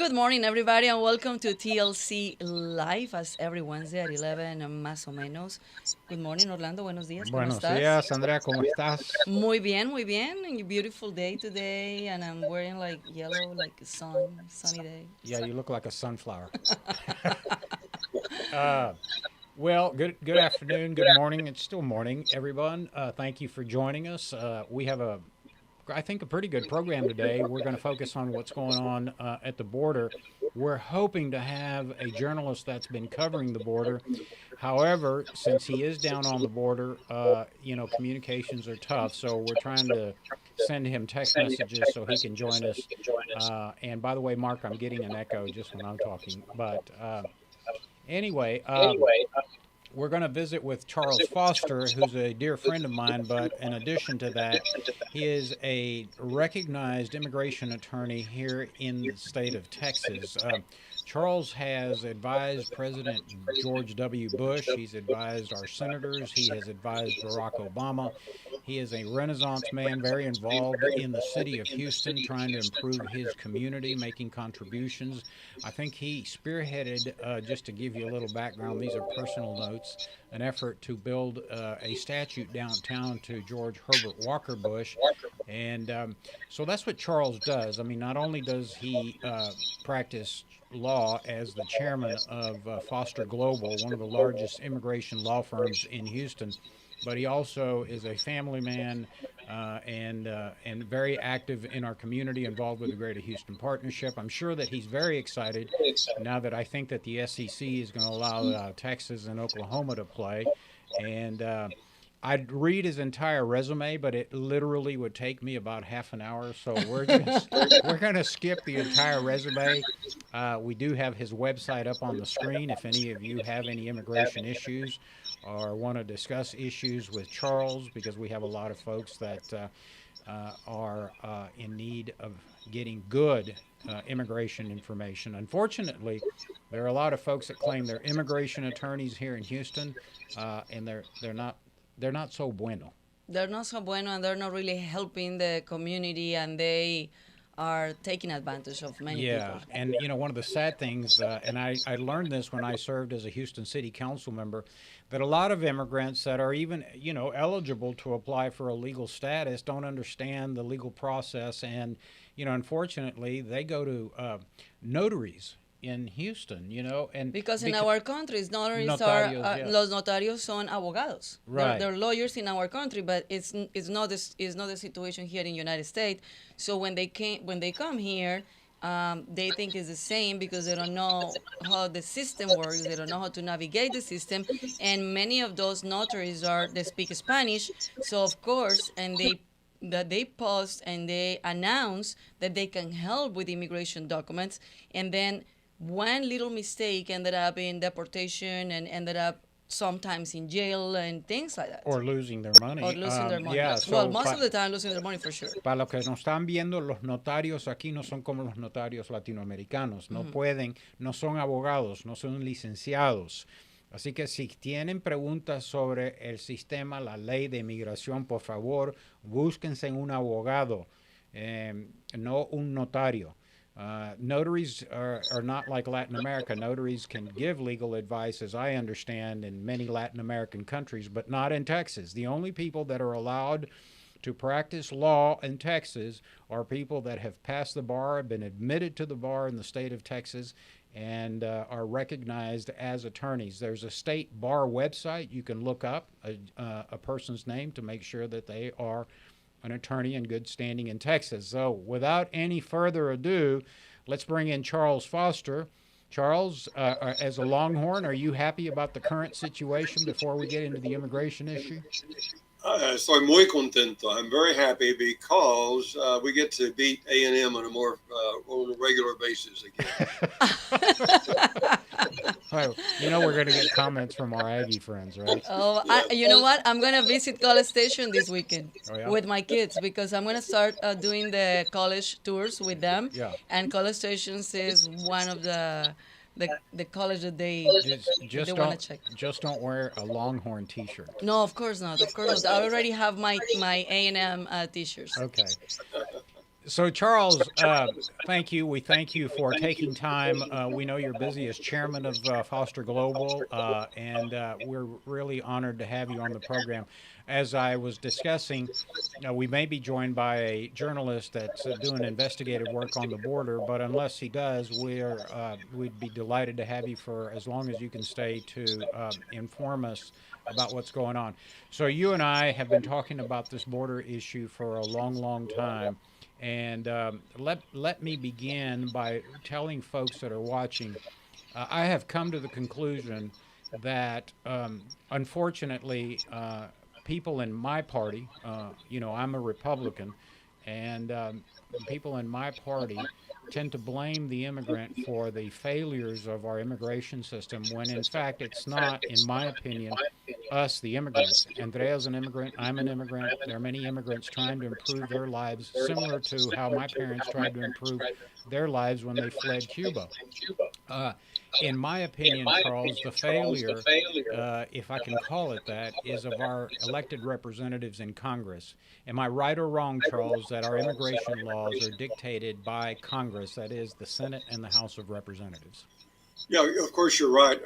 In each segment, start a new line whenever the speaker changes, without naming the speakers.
Good morning, everybody, and welcome to TLC Live, as every Wednesday at 11, más o menos. Good morning, Orlando. Buenos días. ¿Cómo
Buenos
estás?
días, Andrea, ¿cómo estás?
Muy bien, muy bien. A beautiful day today, and I'm wearing like yellow, like a sunny day.
Yeah, you look like a sunflower. uh, well, good afternoon, good morning. It's still morning, everyone. Thank you for joining us. We have I think, a pretty good program today. We're going to focus on what's going on at the border. We're hoping to have a journalist that's been covering the border. However, since he is down on the border, communications are tough. So we're trying to send him text messages so he can join us. And by the way, Mark, I'm getting an echo just when I'm talking. But anyway, we're going to visit with Charles Foster, who's a dear friend of mine, but in addition to that, he is a recognized immigration attorney here in the state of Texas. Charles has advised President George W. Bush. He's advised our senators. He has advised Barack Obama. He is a Renaissance man, very involved in the city of Houston, trying to improve his community, making contributions. I think he spearheaded, just to give you a little background, these are personal notes, an effort to build a statue downtown to George Herbert Walker Bush. And so that's what Charles does. I mean, not only does he practice law as the chairman of Foster Global, one of the largest immigration law firms in Houston, but he also is a family man and very active in our community, involved with the Greater Houston Partnership. I'm sure that he's very excited now that I think that the SEC is going to allow Texas and Oklahoma to play. And I'd read his entire resume, but it literally would take me about half an hour. So we're gonna skip the entire resume. We do have his website up on the screen. If any of you have any immigration issues or want to discuss issues with Charles, because we have a lot of folks that are in need of getting good immigration information. Unfortunately, there are a lot of folks that claim they're immigration attorneys here in Houston, and they're not so bueno.
They're not so bueno, and they're not really helping the community, and they are taking advantage of many
Yeah,
people.
and one of the sad things, and I learned this when I served as a Houston City Council member, that a lot of immigrants that are even eligible to apply for a legal status don't understand the legal process, and unfortunately they go to notaries in Houston, and
Because in our countries, notaries are
notarios, yeah,
los notarios son abogados.
right.
They're lawyers in our country, but it's not the situation here in the United States. So when they come here, they think it's the same because they don't know how the system works. They don't know how to navigate the system, and many of those notaries they speak Spanish. So of course, and they post and they announce that they can help with immigration documents, and then one little mistake ended up in deportation and ended up sometimes in jail and things like that.
Or losing their
Or
money.
losing their money.
Yeah,
Well,
so
most of the time losing their money for sure.
para los que nos están viendo, los notarios aquí no son como los notarios latinoamericanos. No pueden, no son abogados, no son licenciados. Así que si tienen preguntas sobre el sistema, la ley de inmigración, por favor, búsquense un abogado, no un notario. Notaries are not like Latin America. Notaries can give legal advice, as I understand, in many Latin American countries, but not in Texas. The only people that are allowed to practice law in Texas are people that have passed the bar, have been admitted to the bar in the state of Texas, and are recognized as attorneys. There's a state bar website. You can look up a person's name to make sure that they are an attorney in good standing in Texas. So without any further ado, let's bring in Charles Foster. Charles, as a Longhorn, are you happy about the current situation before we get into the immigration issue?
Estoy muy contento. I'm very happy because we get to beat A&M on on a regular basis again.
Well, we're going to get comments from our Aggie friends, right?
Oh, you know what? I'm going to visit College Station this weekend
Oh, yeah?
with my kids because I'm going to start doing the college tours with them.
Yeah.
And College Stations is one of the college that they want to check.
Just don't wear a Longhorn T-shirt.
No, of course not. Of course not. I already have my A&M T-shirts.
Okay. So, Charles, thank you. We thank you for taking time. We know you're busy as chairman of Foster Global, and we're really honored to have you on the program. As I was discussing, we may be joined by a journalist that's doing investigative work on the border, but unless he does, we'd be delighted to have you for as long as you can stay to inform us about what's going on. So, you and I have been talking about this border issue for a long, long time. And let me begin by telling folks that are watching, I have come to the conclusion that unfortunately, people in my party, I'm a Republican, and people in my party tend to blame the immigrant for the failures of our immigration system when in fact it's not, in my opinion, us, the immigrants. Andrea's an immigrant. I'm an immigrant. There are many immigrants trying to improve their lives, similar to how my parents tried to improve their lives when they fled Cuba. Uh, in my opinion, Charles, the failure, if I can call it that, is of our elected representatives in Congress. Am I right or wrong, Charles, that our immigration laws are dictated by Congress, that is, the Senate and the House of Representatives?
Yeah, of course you're right,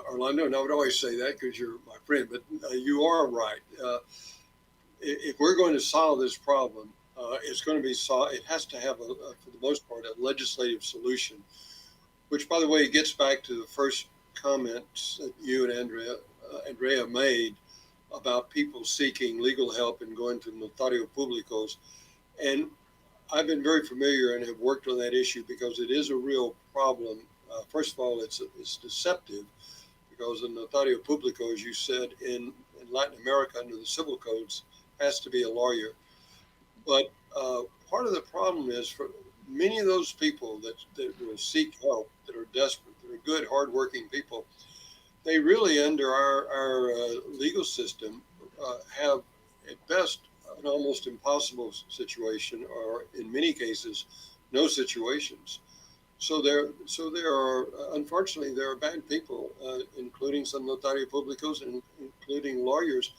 Orlando, and I would always say that because you're my friend, but you are right. If we're going to solve this problem, it's going to be solved. It has to have, for the most part, a legislative solution, which, by the way, gets back to the first comments that you and Andrea made about people seeking legal help and going to notario públicos. And I've been very familiar and have worked on that issue because it is a real problem. First of all, it's deceptive because the notario público, as you said, in Latin America under the civil codes, has to be a lawyer. But part of the problem is for many of those people that will seek help, that are desperate, that are good, hardworking people, they really, under our legal system, have at best an almost impossible situation, or in many cases, no situations. So there are, unfortunately, there are bad people, including some notario públicos and including lawyers,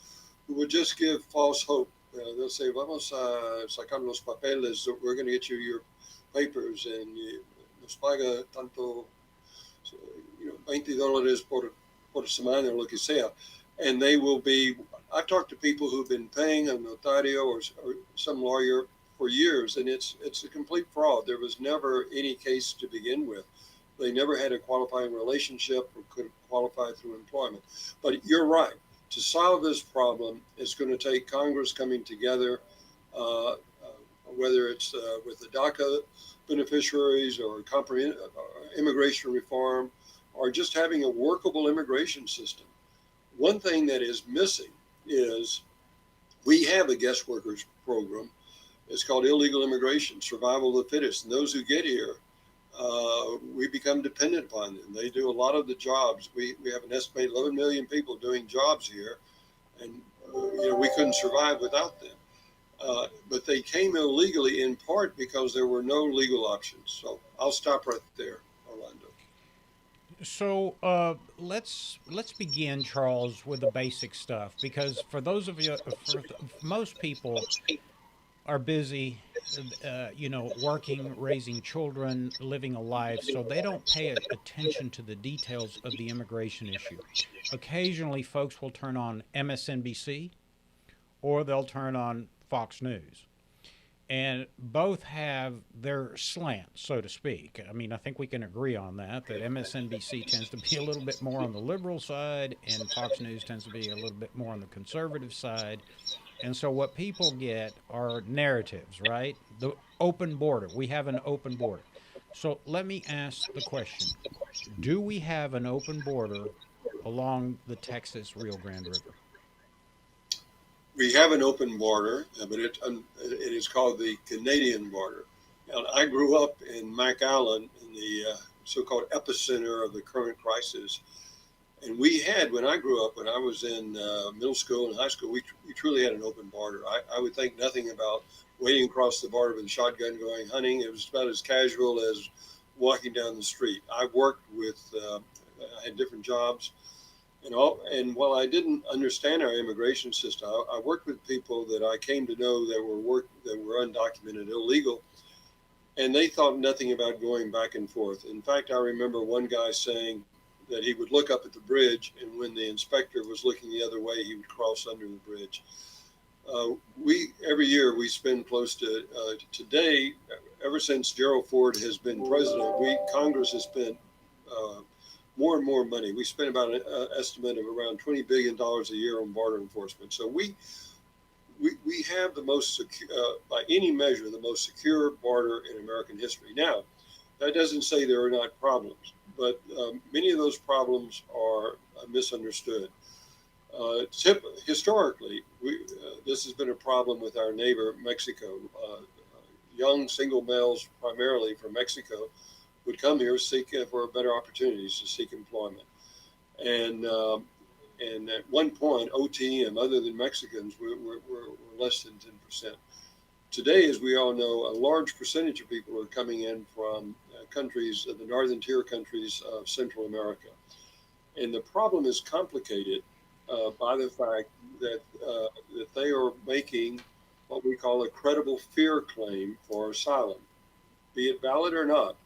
who would just give false hope. They'll say, "Vamos a sacar los papeles. We're going to get you your papers, and nos paga tanto, $20 por semana or lo que sea," and they will be. I've talked to people who've been paying a notario or some lawyer for years, and it's a complete fraud. There was never any case to begin with. They never had a qualifying relationship or could qualify through employment. But you're right. To solve this problem, it's going to take Congress coming together, whether it's with the DACA beneficiaries or immigration reform, or just having a workable immigration system. One thing that is missing is we have a guest workers program. It's called illegal immigration, survival of the fittest. And those who get here, we become dependent upon them. They do a lot of the jobs. We have an estimated 11 million people doing jobs here, and we couldn't survive without them. But they came illegally in part because there were no legal options. So I'll stop right there, Orlando.
So let's begin, Charles, with the basic stuff, because for those of you, for most people are busy, working, raising children, living a life, so they don't pay attention to the details of the immigration issue. Occasionally, folks will turn on MSNBC or they'll turn on Fox News. And both have their slant, so to speak. I mean, I think we can agree on that MSNBC tends to be a little bit more on the liberal side, and Fox News tends to be a little bit more on the conservative side. And so what people get are narratives, right? The open border. We have an open border. So let me ask the question. Do we have an open border along the Texas Rio Grande River?
We have an open border, but it is called the Canadian border. And I grew up in McAllen, in the so-called epicenter of the current crisis. And we had, when I grew up, when I was in middle school and high school, we truly had an open border. I would think nothing about wading across the border with a shotgun going hunting. It was about as casual as walking down the street. I worked with, I had different jobs. And while I didn't understand our immigration system, I worked with people that I came to know that were undocumented, illegal, and they thought nothing about going back and forth. In fact, I remember one guy saying that he would look up at the bridge, and when the inspector was looking the other way, he would cross under the bridge. We every year we spend close to today, ever since Gerald Ford has been president, Congress has spent more and more money. We spend about an estimate of around $20 billion a year on border enforcement. So we have the most secure, by any measure, the most secure border in American history. Now, that doesn't say there are not problems, but many of those problems are misunderstood. Historically, this has been a problem with our neighbor, Mexico. Young single males, primarily from Mexico, would come here seeking for better opportunities to seek employment. And at one point, OTM, other than Mexicans, were less than 10%. Today, as we all know, a large percentage of people are coming in from countries, the northern tier countries of Central America. And the problem is complicated by the fact that they are making what we call a credible fear claim for asylum, be it valid or not.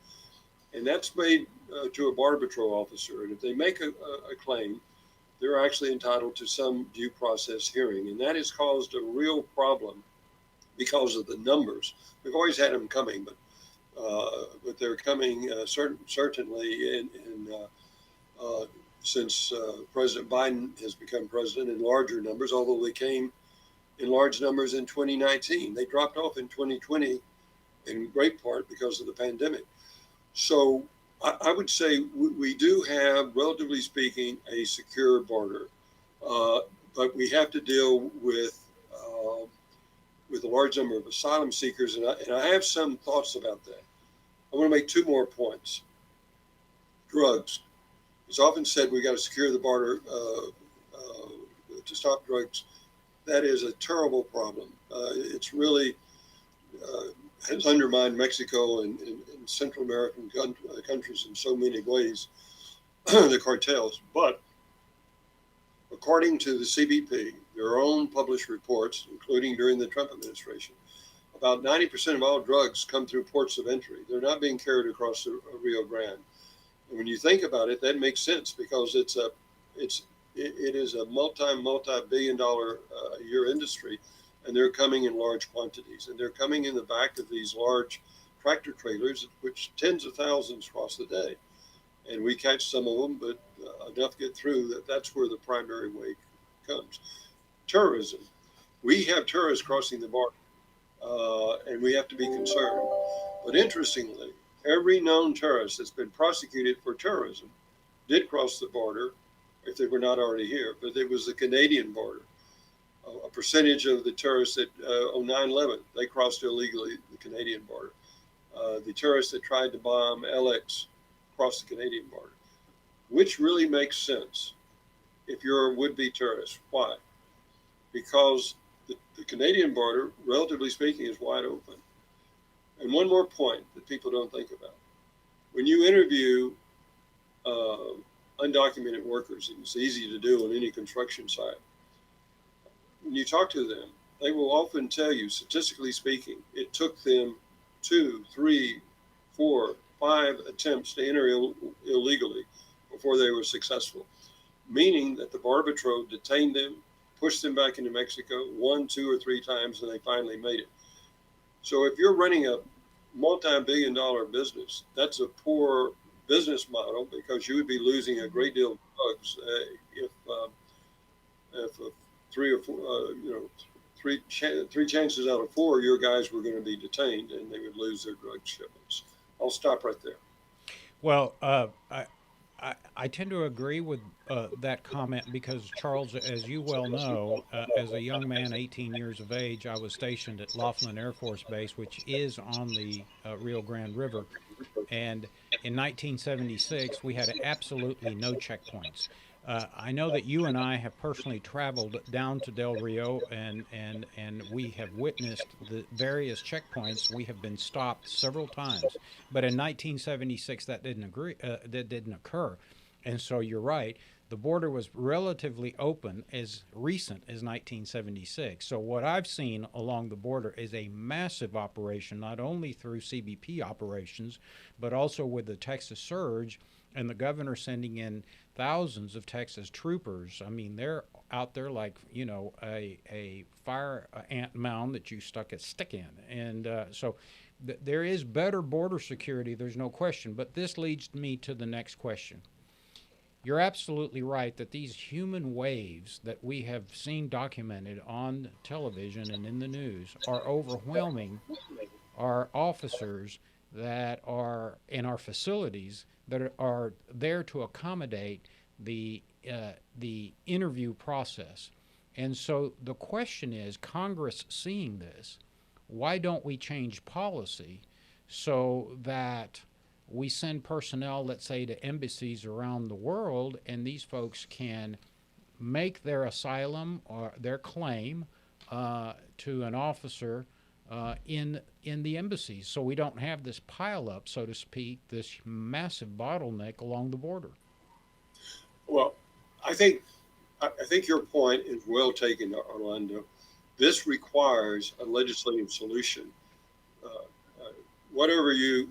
And that's made to a Border Patrol officer. And if they make a claim, they're actually entitled to some due process hearing. And that has caused a real problem because of the numbers. We've always had them coming, but they're coming certainly since President Biden has become president in larger numbers, although they came in large numbers in 2019. They dropped off in 2020 in great part because of the pandemic. So I would say we do have, relatively speaking, a secure border, but we have to deal with a large number of asylum seekers, and I have some thoughts about that. I want to make two more points. Drugs. It's often said we got to secure the border to stop drugs. That is a terrible problem. It's really has undermined Mexico and Central American countries in so many ways, the cartels. But according to the CBP, their own published reports, including during the Trump administration, about 90% of all drugs come through ports of entry. They're not being carried across the Rio Grande. And when you think about it, that makes sense because it is a multi-billion-dollar a year industry, and they're coming in large quantities, and they're coming in the back of these large tractor trailers, which tens of thousands cross the day. And we catch some of them, but enough get through that's where the primary way comes. Terrorism. We have terrorists crossing the border, and we have to be concerned. But interestingly, every known terrorist that's been prosecuted for terrorism did cross the border, if they were not already here, but it was the Canadian border. A percentage of the terrorists on 9/11, they crossed illegally the Canadian border. The terrorists that tried to bomb LX crossed the Canadian border, which really makes sense if you're a would-be terrorist. Why? Because the Canadian border, relatively speaking, is wide open. And one more point that people don't think about. When you interview undocumented workers, and it's easy to do on any construction site, when you talk to them, they will often tell you, statistically speaking, it took them 2, 3, 4, 5 attempts to enter illegally before they were successful, meaning that the Border Patrol detained them, pushed them back into Mexico 1, 2, or 3 times, and they finally made it. So if you're running a multi-billion-dollar business, that's a poor business model because you would be losing a great deal of drugs if 3 or 4, three chances out of 4, your guys were going to be detained and they would lose their drug shipments. I'll stop right there.
Well, I tend to agree with that comment because, Charles, as you well know, as a young man, 18 years of age, I was stationed at Laughlin Air Force Base, which is on the Rio Grande River. And in 1976, we had absolutely no checkpoints. I know that you and I have personally traveled down to Del Rio, and we have witnessed the various checkpoints. We have been stopped several times, but in 1976 that didn't occur, and so you're right. the border was relatively open as recent as 1976. So what I've seen along the border is a massive operation, not only through CBP operations, but also with the Texas surge and the governor sending in thousands of Texas troopers. I mean, they're out there like, a fire ant mound that you stuck a stick in. And there is better border security, there's no question. But this leads me to the next question. You're absolutely right that these human waves that we have seen documented on television and in the news are overwhelming our officers that are in our facilities that are there to accommodate the interview process. And so the question is, Congress seeing this, why don't we change policy so that we send personnel, let's say, to embassies around the world, and these folks can make their asylum or their claim to an officer in the embassies, so we don't have this pile up, so to speak, this massive bottleneck along the border.
Well, I think your point is well taken, Orlando. This requires a legislative solution. Whatever you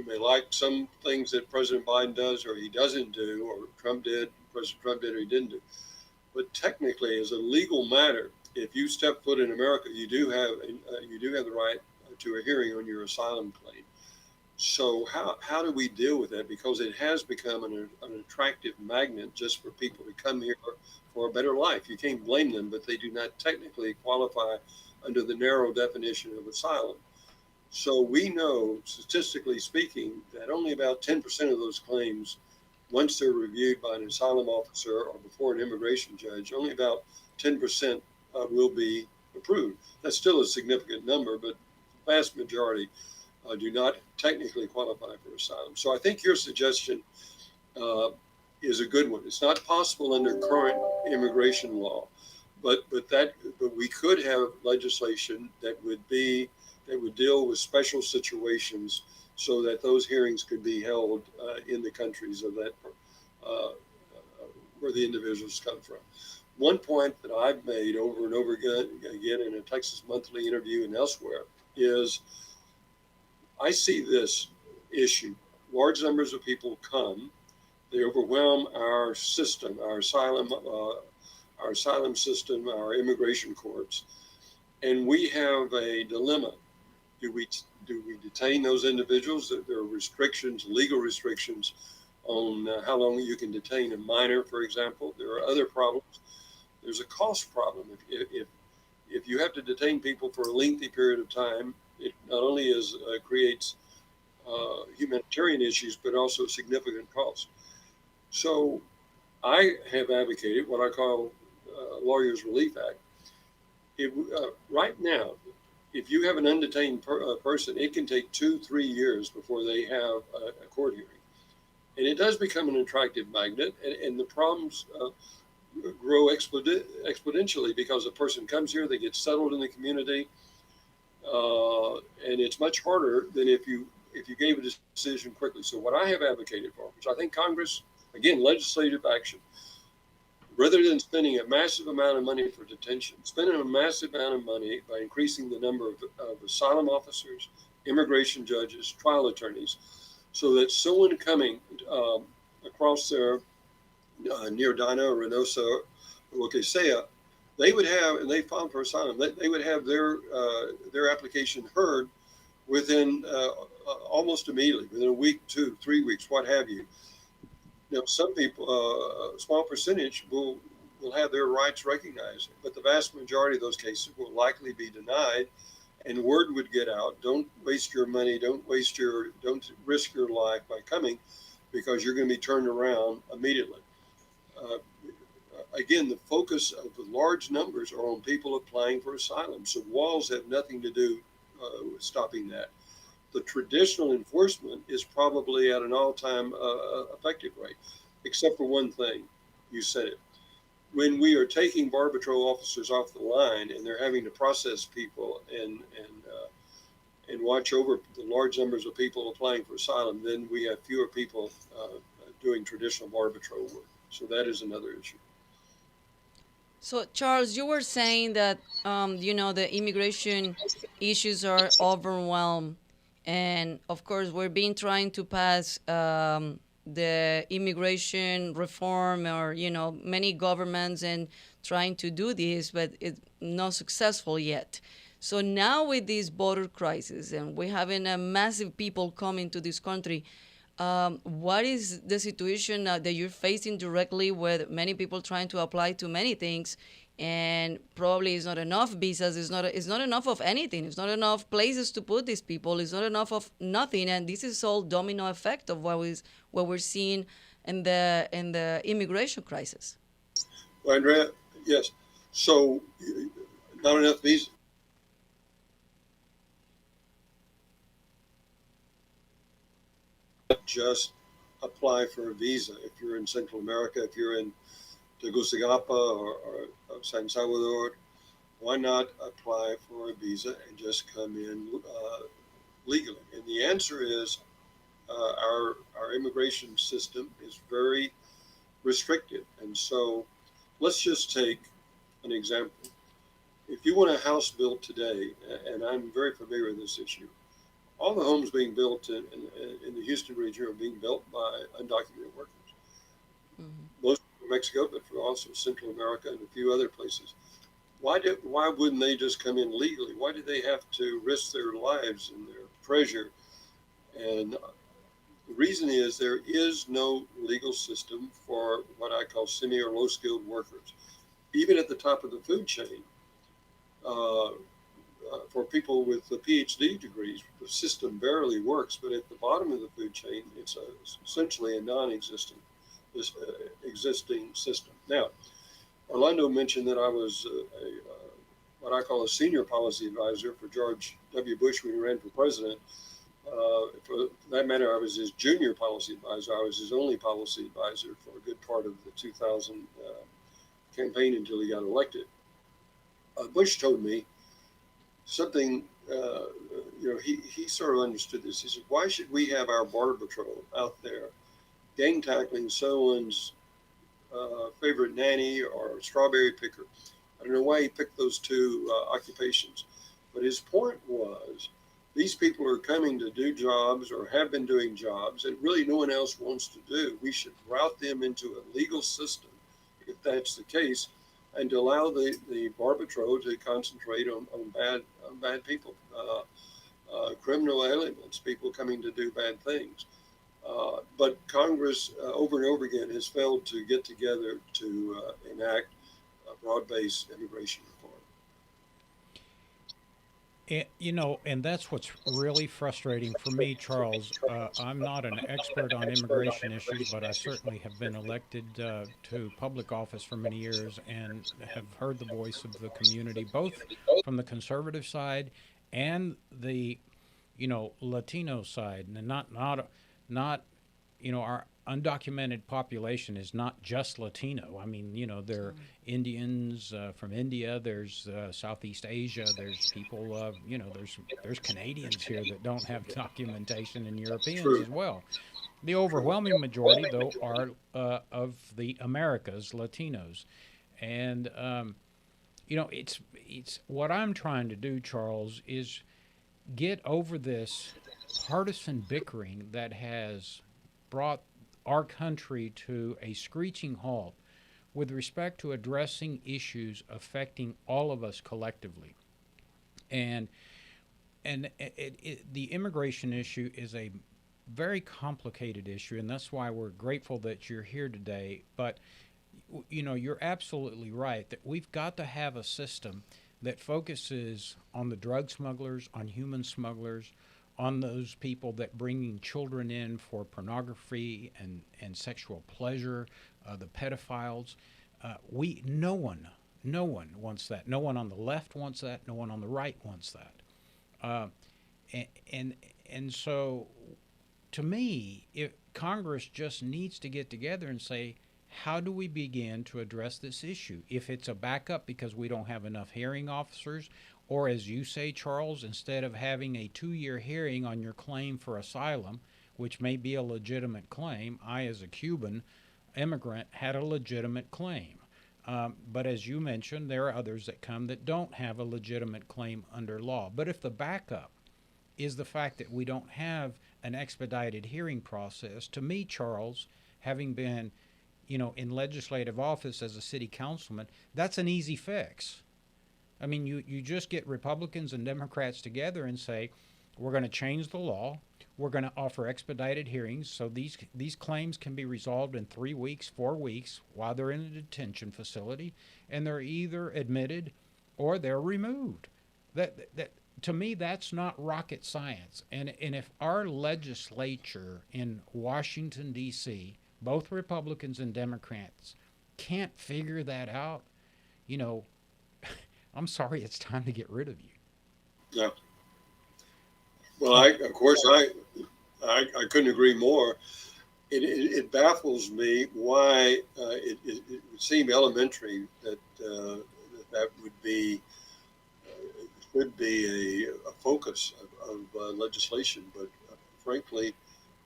may like some things that President Biden does or he doesn't do, or President Trump did or he didn't do. But technically, as a legal matter, if you step foot in America, you do have the right to a hearing on your asylum claim. So how do we deal with that? Because it has become an attractive magnet just for people to come here for a better life. You can't blame them, but they do not technically qualify under the narrow definition of asylum. So we know, statistically speaking, that only about 10% of those claims, once they're reviewed by an asylum officer or before an immigration judge, only about 10% will be approved. That's still a significant number, but the vast majority do not technically qualify for asylum. So I think your suggestion is a good one. It's not possible under current immigration law, but we could have legislation that would deal with special situations so that those hearings could be held in the countries of that where the individuals come from. One point that I've made over and over again in a Texas Monthly interview and elsewhere is I see this issue. Large numbers of people come, they overwhelm our system, our asylum system, our immigration courts, and we have a dilemma. Do we detain those individuals? There are restrictions, legal restrictions on how long you can detain a minor, for example. There are other problems. There's a cost problem. If you have to detain people for a lengthy period of time, it not only creates humanitarian issues, but also significant costs. So I have advocated what I call Lawyers Relief Act. Right now, if you have an undetained person, it can take 2-3 years before they have a court hearing. And it does become an attractive magnet, and the problems grow exponentially because a person comes here, they get settled in the community, and it's much harder than if you gave a decision quickly. So what I have advocated for, which I think Congress, again, legislative action, rather than spending a massive amount of money for detention, spending a massive amount of money by increasing the number of asylum officers, immigration judges, trial attorneys, so that someone coming across there near Dina, Reynosa, or what they say, they would have, and they filed for asylum, they would have their application heard within almost immediately, within a week, 2-3 weeks, what have you. Some people, a small percentage will have their rights recognized, but the vast majority of those cases will likely be denied, and word would get out: don't waste your money, don't risk your life by coming, because you're going to be turned around immediately. Again, the focus of the large numbers are on people applying for asylum, so walls have nothing to do with stopping that. The traditional enforcement is probably at an all-time effective rate, except for one thing. You said it. When we are taking Border Patrol officers off the line and they're having to process people and watch over the large numbers of people applying for asylum, then we have fewer people doing traditional Border Patrol work. So that is another issue.
So, Charles, you were saying that the immigration issues are overwhelmed, and of course, we're being trying to pass the immigration reform, or many governments and trying to do this, but it's not successful yet. So now with this border crisis, and we're having a massive people coming to this country, what is the situation that you're facing directly with many people trying to apply to many things, and probably it's not enough visas, it's not enough of anything, it's not enough places to put these people, it's not enough of nothing, and this is all domino effect of what we're seeing in the immigration crisis.
Well, Andrea, yes. So not enough visas. Just apply for a visa. If you're in Central America, if you're in Tegucigalpa or San Salvador, why not apply for a visa and just come in legally? And the answer is our immigration system is very restrictive. And so let's just take an example. If you want a house built today, and I'm very familiar with this issue, all the homes being built in the Houston region are being built by undocumented workers. Mm-hmm. Most from Mexico, but for also Central America and a few other places. Why wouldn't they just come in legally? Why do they have to risk their lives and their treasure? And the reason is there is no legal system for what I call semi or low skilled workers. Even at the top of the food chain, for people with the PhD degrees, the system barely works, but at the bottom of the food chain, it's essentially a non-existent existing system. Now, Orlando mentioned that I was what I call a senior policy advisor for George W. Bush when he ran for president. For that matter, I was his junior policy advisor. I was his only policy advisor for a good part of the 2000 campaign until he got elected. Bush told me something, he sort of understood this. He said, why should we have our border patrol out there gang tackling someone's favorite nanny or strawberry picker? I don't know why he picked those two occupations, but his point was these people are coming to do jobs or have been doing jobs that really no one else wants to do. We should route them into a legal system, if that's the case, and to allow the border patrol to concentrate on bad people, criminal elements, people coming to do bad things. But Congress over and over again has failed to get together to enact a broad-based immigration reform.
And that's what's really frustrating for me, Charles. I'm not an expert on immigration issues, but I certainly have been elected to public office for many years and have heard the voice of the community, both from the conservative side and the, Latino side, and not our undocumented population is not just Latino. I mean, there are Indians from India, there's Southeast Asia, there's people, there's Canadians here that don't have documentation, and Europeans as well. The overwhelming majority, though, are of the Americas, Latinos. And, it's what I'm trying to do, Charles, is get over this partisan bickering that has brought our country to a screeching halt with respect to addressing issues affecting all of us collectively. And the immigration issue is a very complicated issue, and that's why we're grateful that you're here today. But, you're absolutely right that we've got to have a system that focuses on the drug smugglers, on human smugglers, on those people that bringing children in for pornography and sexual pleasure, the pedophiles. No one wants that. No one on the left wants that. No one on the right wants that. And so, to me, Congress just needs to get together and say, how do we begin to address this issue? If it's a backup because we don't have enough hearing officers, or as you say, Charles, instead of having a 2-year hearing on your claim for asylum, which may be a legitimate claim, I, as a Cuban, immigrant had a legitimate claim. But as you mentioned, there are others that come that don't have a legitimate claim under law. But if the backup is the fact that we don't have an expedited hearing process, to me, Charles, having been, in legislative office as a city councilman, that's an easy fix. I mean, you just get Republicans and Democrats together and say, we're going to change the law. We're going to offer expedited hearings so these claims can be resolved in 3 weeks, 4 weeks while they're in a detention facility, and they're either admitted or they're removed. That to me, that's not rocket science. And if our legislature in Washington, D.C., both Republicans and Democrats, can't figure that out, I'm sorry, it's time to get rid of you.
Yeah. Well, I couldn't agree more. It baffles me why it would seem elementary that that would be a focus of legislation. But frankly,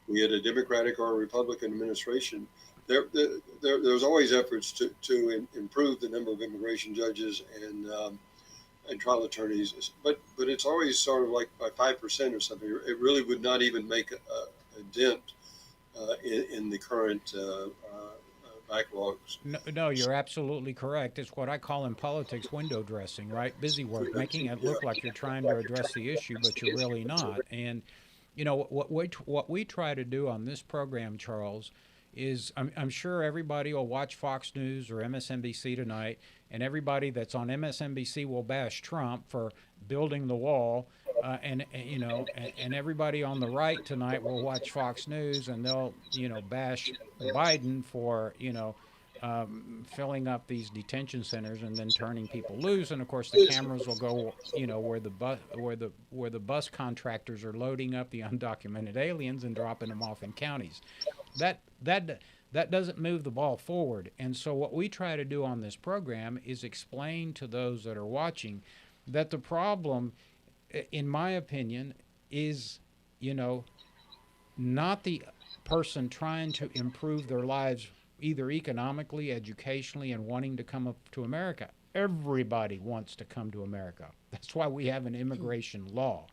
we had a Democratic or a Republican administration. There's always efforts to improve the number of immigration judges and trial attorneys, but it's always sort of like by 5% or something. It really would not even make a dent in the current backlogs.
No, you're absolutely correct. It's what I call in politics window dressing, right? Busy work, making it look like you're trying to address the issue, but you're really not. And what we try to do on this program, Charles, is I'm sure everybody will watch Fox News or MSNBC tonight, and everybody that's on MSNBC will bash Trump for building the wall, and everybody on the right tonight will watch Fox News and they'll bash Biden for filling up these detention centers and then turning people loose. And of course the cameras will go where the bus contractors are loading up the undocumented aliens and dropping them off in counties. That doesn't move the ball forward. And so what we try to do on this program is explain to those that are watching that the problem, in my opinion, is, not the person trying to improve their lives either economically, educationally, and wanting to come up to America. Everybody wants to come to America. That's why we have an immigration law.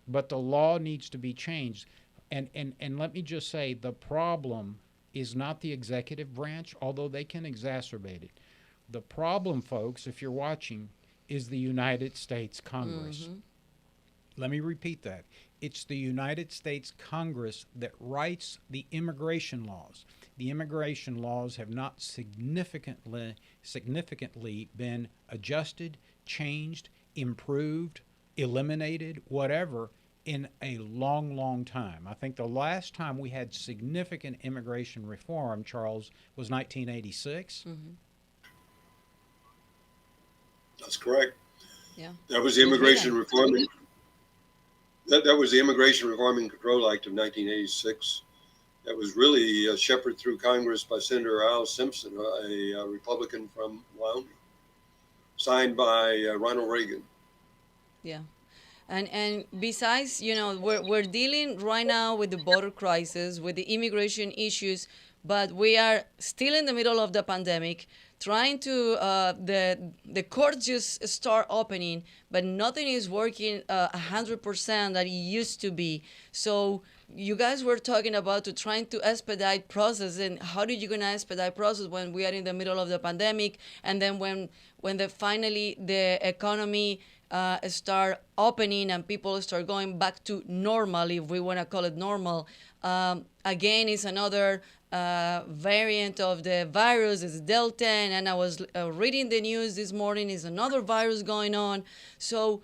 But the law needs to be changed. And let me just say, the problem is not the executive branch, although they can exacerbate it. The problem, folks, if you're watching, is the United States Congress. Mm-hmm. Let me repeat that. It's the United States Congress that writes the immigration laws. The immigration laws have not significantly been adjusted, changed, improved, eliminated, whatever, in a long, long time. I think the last time we had significant immigration reform, Charles, was 1986. Mm-hmm.
That's correct.
Yeah.
That was the Immigration Reform. That was the Immigration Reform and Control Act of 1986. That was really shepherded through Congress by Senator Al Simpson, a Republican from Wyoming, signed by Ronald Reagan.
Yeah. And besides, we're dealing right now with the border crisis, with the immigration issues, but we are still in the middle of the pandemic, trying to, the courts just start opening, but nothing is working 100% that it used to be. So you guys were talking about trying to expedite process, and how did you going to expedite process when we are in the middle of the pandemic, and then when finally the economy start opening and people start going back to normal, if we want to call it normal. Again, it's another variant of the virus, is Delta, and I was reading the news this morning, is another virus going on. So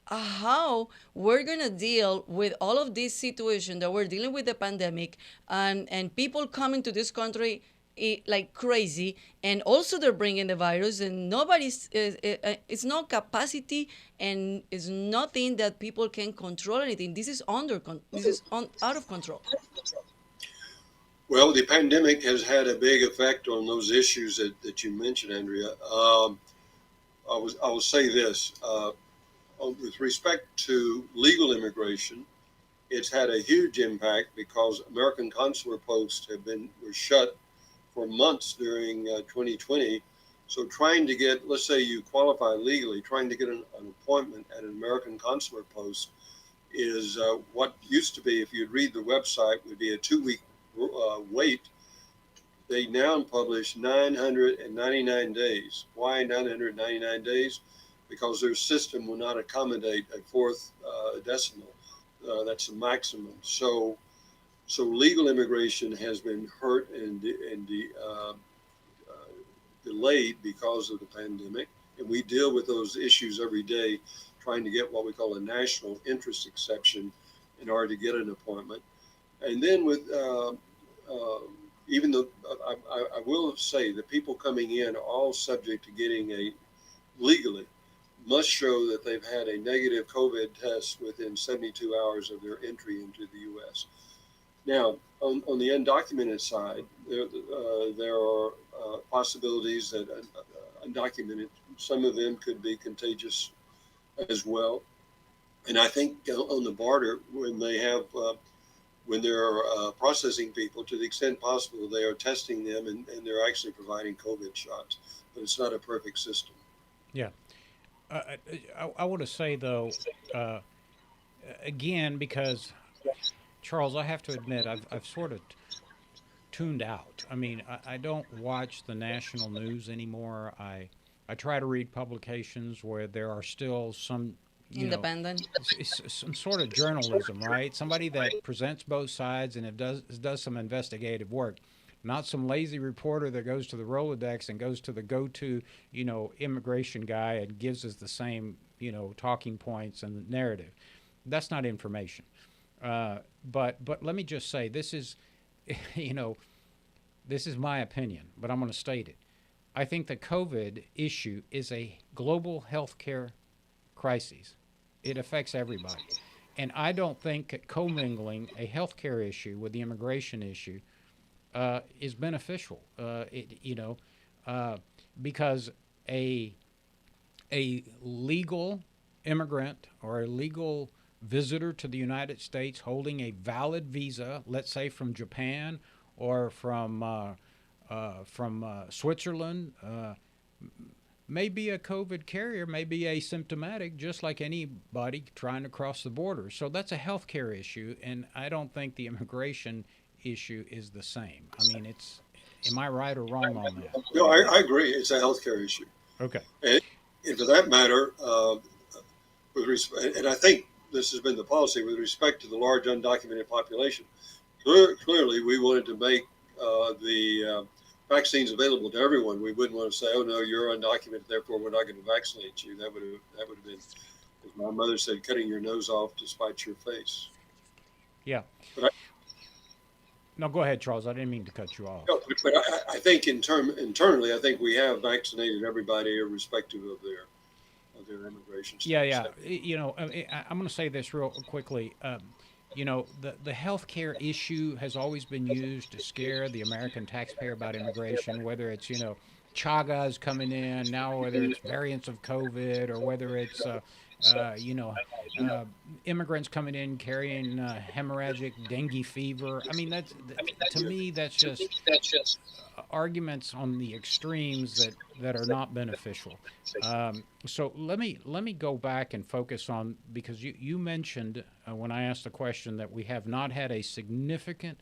how we're going to deal with all of this situation that we're dealing with the pandemic and people coming to this country like crazy, and also they're bringing the virus, and it's no capacity, and it's nothing that people can control anything. This is out of control.
Well, the pandemic has had a big effect on those issues that you mentioned, Andrea. I will say this, with respect to legal immigration, it's had a huge impact because American consular posts were shut for months during 2020. So trying to get, let's say you qualify legally, trying to get an appointment at an American consular post is what used to be, if you'd read the website, would be a 2-week wait. They now publish 999 days. Why 999 days? Because their system will not accommodate a fourth decimal. That's the maximum. So legal immigration has been hurt and delayed because of the pandemic, and we deal with those issues every day, trying to get what we call a national interest exception in order to get an appointment. And then with even though I will say that people coming in are all subject to getting legally must show that they've had a negative COVID test within 72 hours of their entry into the U.S. Now, on the undocumented side, there are possibilities that undocumented, some of them could be contagious as well. And I think on the border, when they're processing people, to the extent possible, they are testing them and they're actually providing COVID shots. But it's not a perfect system.
Yeah. I want to say, though, again, because, Charles, I have to admit, I've sort of tuned out. I mean, I don't watch the national news anymore. I try to read publications where there are still some
independent,
some sort of journalism, right? Somebody that presents both sides and does some investigative work, not some lazy reporter that goes to the Rolodex and goes to the go-to, immigration guy and gives us the same, talking points and narrative. That's not information. But let me just say, this is, this is my opinion, but I'm going to state it. I think the COVID issue is a global healthcare crisis. It affects everybody. And I don't think commingling a healthcare issue with the immigration issue is beneficial. Because a legal immigrant or a legal visitor to the United States holding a valid visa, let's say from Japan or from Switzerland, may be a COVID carrier, may be asymptomatic, just like anybody trying to cross the border. So that's a healthcare issue, and I don't think the immigration issue is the same. I mean, am I right or wrong on that?
No, I agree. It's a healthcare issue.
Okay.
And for that matter, and I think this has been the policy with respect to the large undocumented population. Clearly, we wanted to make the vaccines available to everyone. We wouldn't want to say, "Oh no, you're undocumented, therefore we're not going to vaccinate you." That would have been, as my mother said, cutting your nose off to spite your face.
Yeah. No, go ahead, Charles. I didn't mean to cut you off.
No, but I think internally, I think we have vaccinated everybody, irrespective of their immigration status.
Yeah. I'm going to say this real quickly. The healthcare issue has always been used to scare the American taxpayer about immigration, whether it's, Chagas coming in now, whether it's variants of COVID, or whether it's, immigrants coming in carrying hemorrhagic dengue fever. I mean, to me, that's just arguments on the extremes that are not beneficial. So let me go back and focus on, because you mentioned when I asked the question that we have not had a significant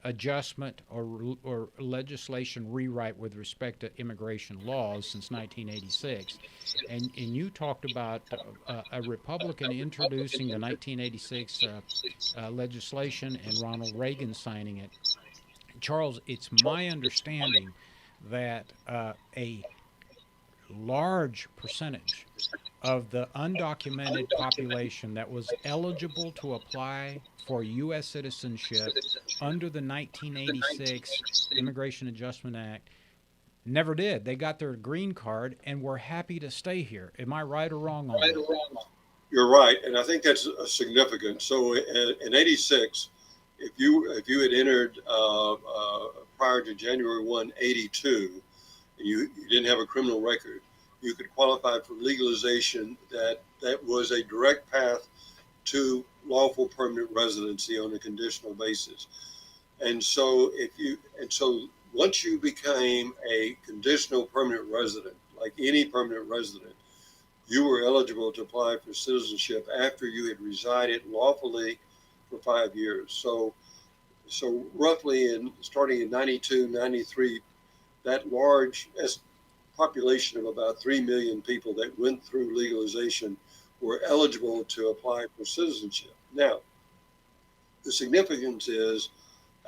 adjustment or legislation rewrite with respect to immigration laws since 1986, and you talked about a Republican introducing the 1986 legislation and Ronald Reagan signing it. Charles, it's my understanding that a large percentage of the undocumented population that was eligible to apply for U.S. citizenship under the 1986 Immigration Adjustment Act never did. They got their green card and were happy to stay here. Am I right or wrong on that?
You're right, and I think that's significant. So in '86, if you had entered prior to January 1, '82, and you didn't have a criminal record, you could qualify for legalization. That was a direct path to lawful permanent residency on a conditional basis. And so once you became a conditional permanent resident, like any permanent resident, you were eligible to apply for citizenship after you had resided lawfully for 5 years. So roughly starting in 92, 93, that large population of about 3 million people that went through legalization were eligible to apply for citizenship. Now, the significance is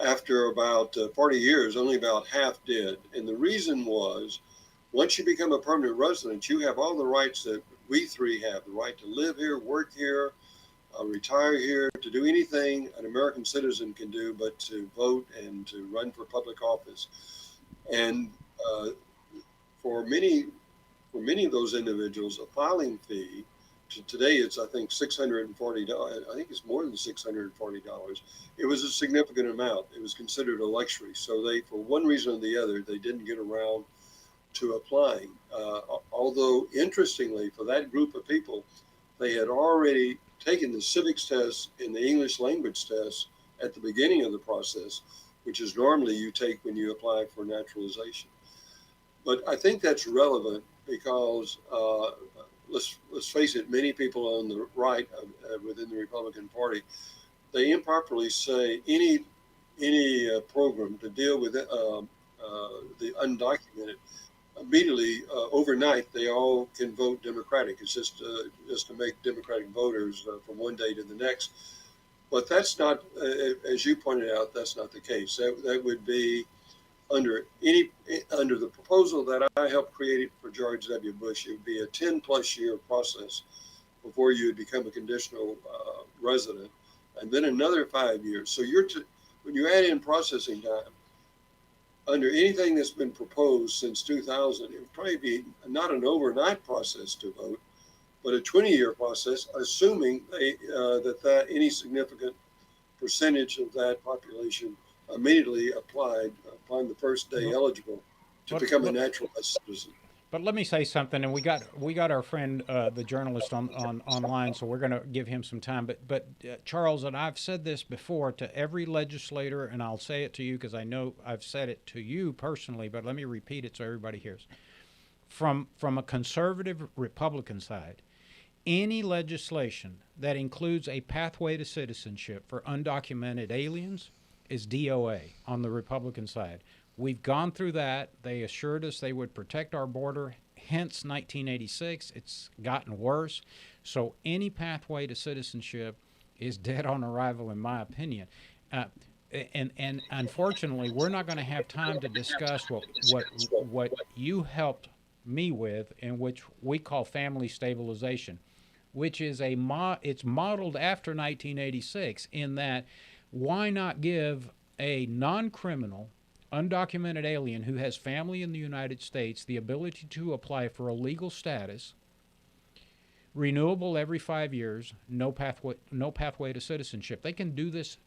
after about 40 years, only about half did. And the reason was, once you become a permanent resident, you have all the rights that we three have, the right to live here, work here, retire here, to do anything an American citizen can do, but to vote and to run for public office. And for many of those individuals, a filing fee, today it's, I think, $640. I think it's more than $640. It was a significant amount. It was considered a luxury. So they, for one reason or the other, they didn't get around to applying. Although, interestingly, for that group of people, they had already taken the civics test and the English language test at the beginning of the process, which is normally you take when you apply for naturalization. But I think that's relevant because let's face it, many people on the right within the Republican Party, they improperly say any program to deal with the undocumented, immediately overnight they all can vote Democratic. It's just to make Democratic voters from one day to the next. But that's not, as you pointed out, that's not the case. That would be under the proposal that I helped create for George W. Bush. It would be a 10+ year process before you would become a conditional resident, and then another 5 years. So when you add in processing time, under anything that's been proposed since 2000, it would probably be not an overnight process to vote, but a 20-year process, assuming that any significant percentage of that population immediately applied upon the first day eligible to become a naturalized citizen.
But let me say something, and we got our friend, the journalist, online, so we're going to give him some time. But Charles, and I've said this before to every legislator, and I'll say it to you because I know I've said it to you personally. But let me repeat it so everybody hears. From a conservative Republican side, any legislation that includes a pathway to citizenship for undocumented aliens is DOA on the Republican side. We've gone through that. They assured us they would protect our border. Hence 1986. It's gotten worse. So any pathway to citizenship is dead on arrival, in my opinion. And unfortunately, we're not going to have time to discuss what you helped me with, in which we call family stabilization, which is it's modeled after 1986 in that why not give a non-criminal undocumented alien who has family in the United States the ability to apply for a legal status, renewable every 5 years, no pathway to citizenship. They can do this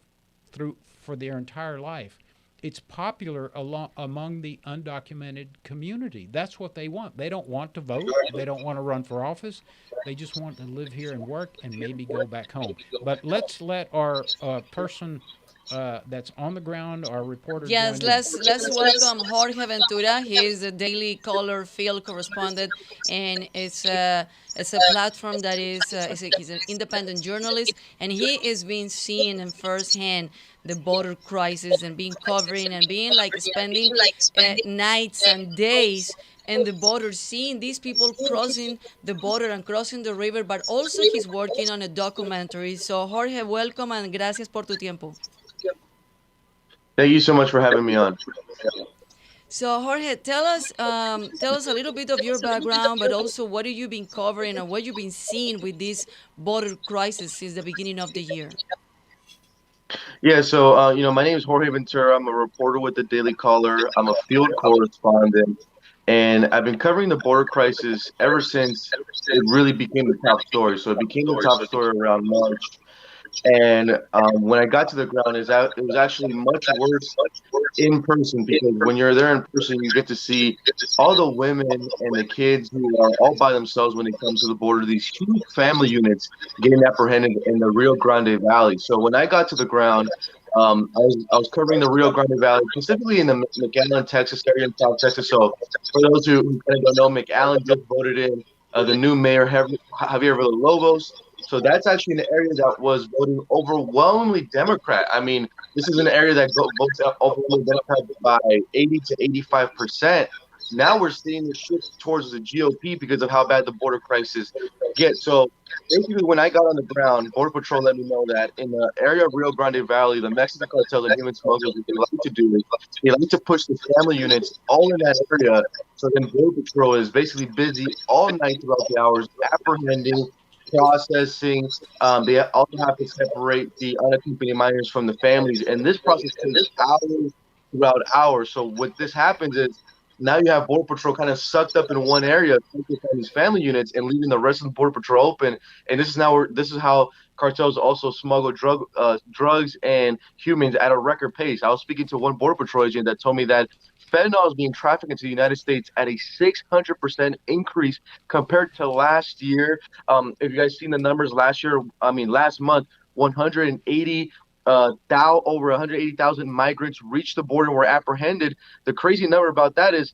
for their entire life. It's popular among the undocumented community. That's what they want. They don't want to vote. They don't want to run for office. They just want to live here and work and maybe go back home. But let's let our person that's on the ground, our reporter.
Yes, let's welcome Jorge Ventura. He is a Daily Caller field correspondent, and it's a platform that is he's an independent journalist, and he is being seen in firsthand the border crisis and being covering and being spending nights and days in the border, seeing these people crossing the border and crossing the river, but also he's working on a documentary. So Jorge, welcome and gracias por tu tiempo.
Thank you so much for having me on.
So Jorge, tell us a little bit of your background, but also what have you been covering and what you've been seeing with this border crisis since the beginning of the year.
Yeah, so my name is Jorge Ventura. I'm a reporter with the Daily Caller. I'm a field correspondent, and I've been covering the border crisis ever since it really became the top story. So it became the top story around March. And when I got to the ground, it was actually much worse in person, because when you're there in person, you get to see all the women and the kids who are all by themselves when it comes to the border, these huge family units getting apprehended in the Rio Grande Valley. So when I got to the ground, I was covering the Rio Grande Valley, specifically in the McAllen, Texas area in South Texas. So for those who kind of don't know, McAllen just voted in the new mayor, Javier Villalobos. So that's actually an area that was voting overwhelmingly Democrat. I mean, this is an area that votes overwhelmingly Democrat by 80 to 85%. Now we're seeing the shift towards the GOP because of how bad the border crisis gets. So basically, when I got on the ground, Border Patrol let me know that in the area of Rio Grande Valley, the Mexican cartels and human smugglers, what they like to do is they like to push the family units all in that area. So then Border Patrol is basically busy all night throughout the hours, apprehending, processing. They also have to separate the unaccompanied minors from the families, and this process takes hours throughout hours. So what this happens is now you have Border Patrol kind of sucked up in one area, focused on these family units, and leaving the rest of the Border Patrol open. And this is how cartels also smuggle drugs and humans at a record pace. I was speaking to one Border Patrol agent that told me that fentanyl is being trafficked into the United States at a 600% increase compared to last year. If you guys seen the numbers last month, 180 over 180,000 migrants reached the border and were apprehended. The crazy number about that is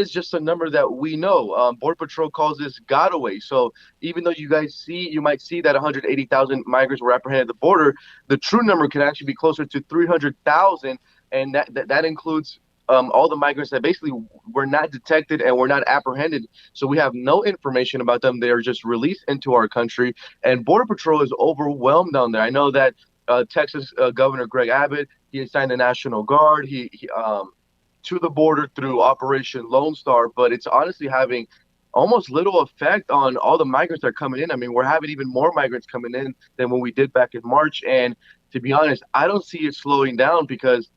just a number that we know. Border Patrol calls this gotaway. So even though you might see that 180,000 migrants were apprehended at the border, the true number can actually be closer to 300,000, and that includes all the migrants that basically were not detected and were not apprehended. So we have no information about them. They are just released into our country, and Border Patrol is overwhelmed down there. I know that Texas Governor Greg Abbott, he assigned the National Guard to the border through Operation Lone Star, but it's honestly having almost little effect on all the migrants that are coming in. I mean, we're having even more migrants coming in than when we did back in March. And to be honest, I don't see it slowing down because,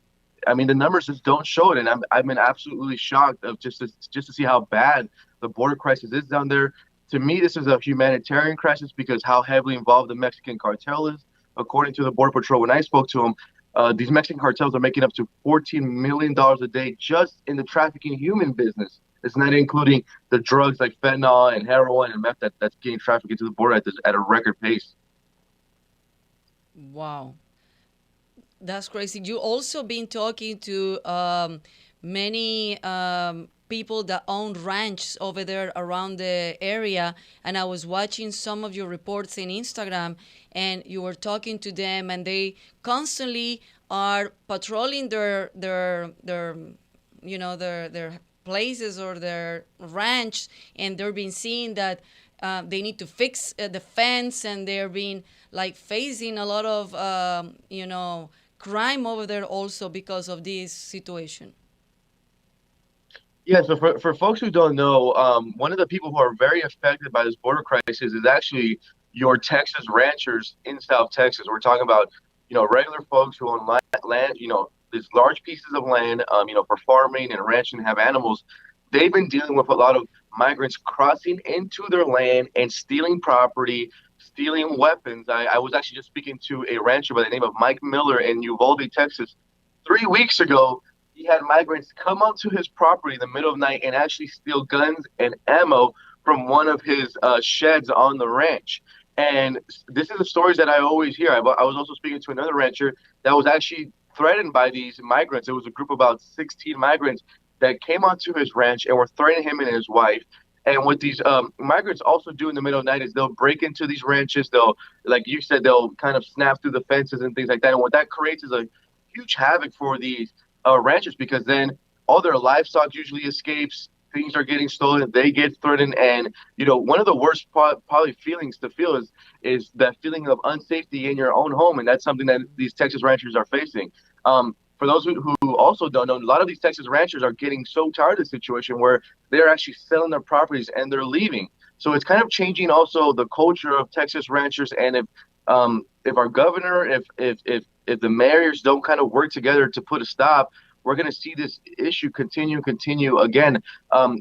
I mean, the numbers just don't show it. And I've been absolutely shocked of just to see how bad the border crisis is down there. To me, this is a humanitarian crisis because how heavily involved the Mexican cartel is. According to the Border Patrol, when I spoke to them, these Mexican cartels are making up to $14 million a day just in the trafficking human business. It's not including the drugs like fentanyl and heroin and meth that's getting trafficked into the border at a record pace.
Wow, that's crazy. You also been talking to many people that own ranches over there around the area, and I was watching some of your reports in Instagram, and you were talking to them, and they constantly are patrolling their places or their ranch, and they're being seen that they need to fix the fence, and they're being like facing a lot of crime over there also because of this situation.
Yeah, so for folks who don't know, one of the people who are very affected by this border crisis is actually your Texas ranchers in South Texas. We're talking about, regular folks who own land, these large pieces of land, for farming and ranching and have animals. They've been dealing with a lot of migrants crossing into their land and stealing property, stealing weapons. I was actually just speaking to a rancher by the name of Mike Miller in Uvalde, Texas. 3 weeks ago, he had migrants come onto his property in the middle of the night and actually steal guns and ammo from one of his sheds on the ranch. And this is the stories that I always hear. I was also speaking to another rancher that was actually threatened by these migrants. It was a group of about 16 migrants that came onto his ranch and were threatening him and his wife. And what these migrants also do in the middle of the night is they'll break into these ranches. They'll, like you said, they'll kind of snap through the fences and things like that. And what that creates is a huge havoc for these ranchers, because then all their livestock usually escapes. Things are getting stolen. They get threatened, and one of the worst probably feelings to feel is that feeling of unsafety in your own home, and that's something that these Texas ranchers are facing. For those who also don't know, a lot of these Texas ranchers are getting so tired of the situation where they're actually selling their properties and they're leaving. So it's kind of changing also the culture of Texas ranchers, and if our governor, if the mayors don't kind of work together to put a stop, we're going to see this issue continue again.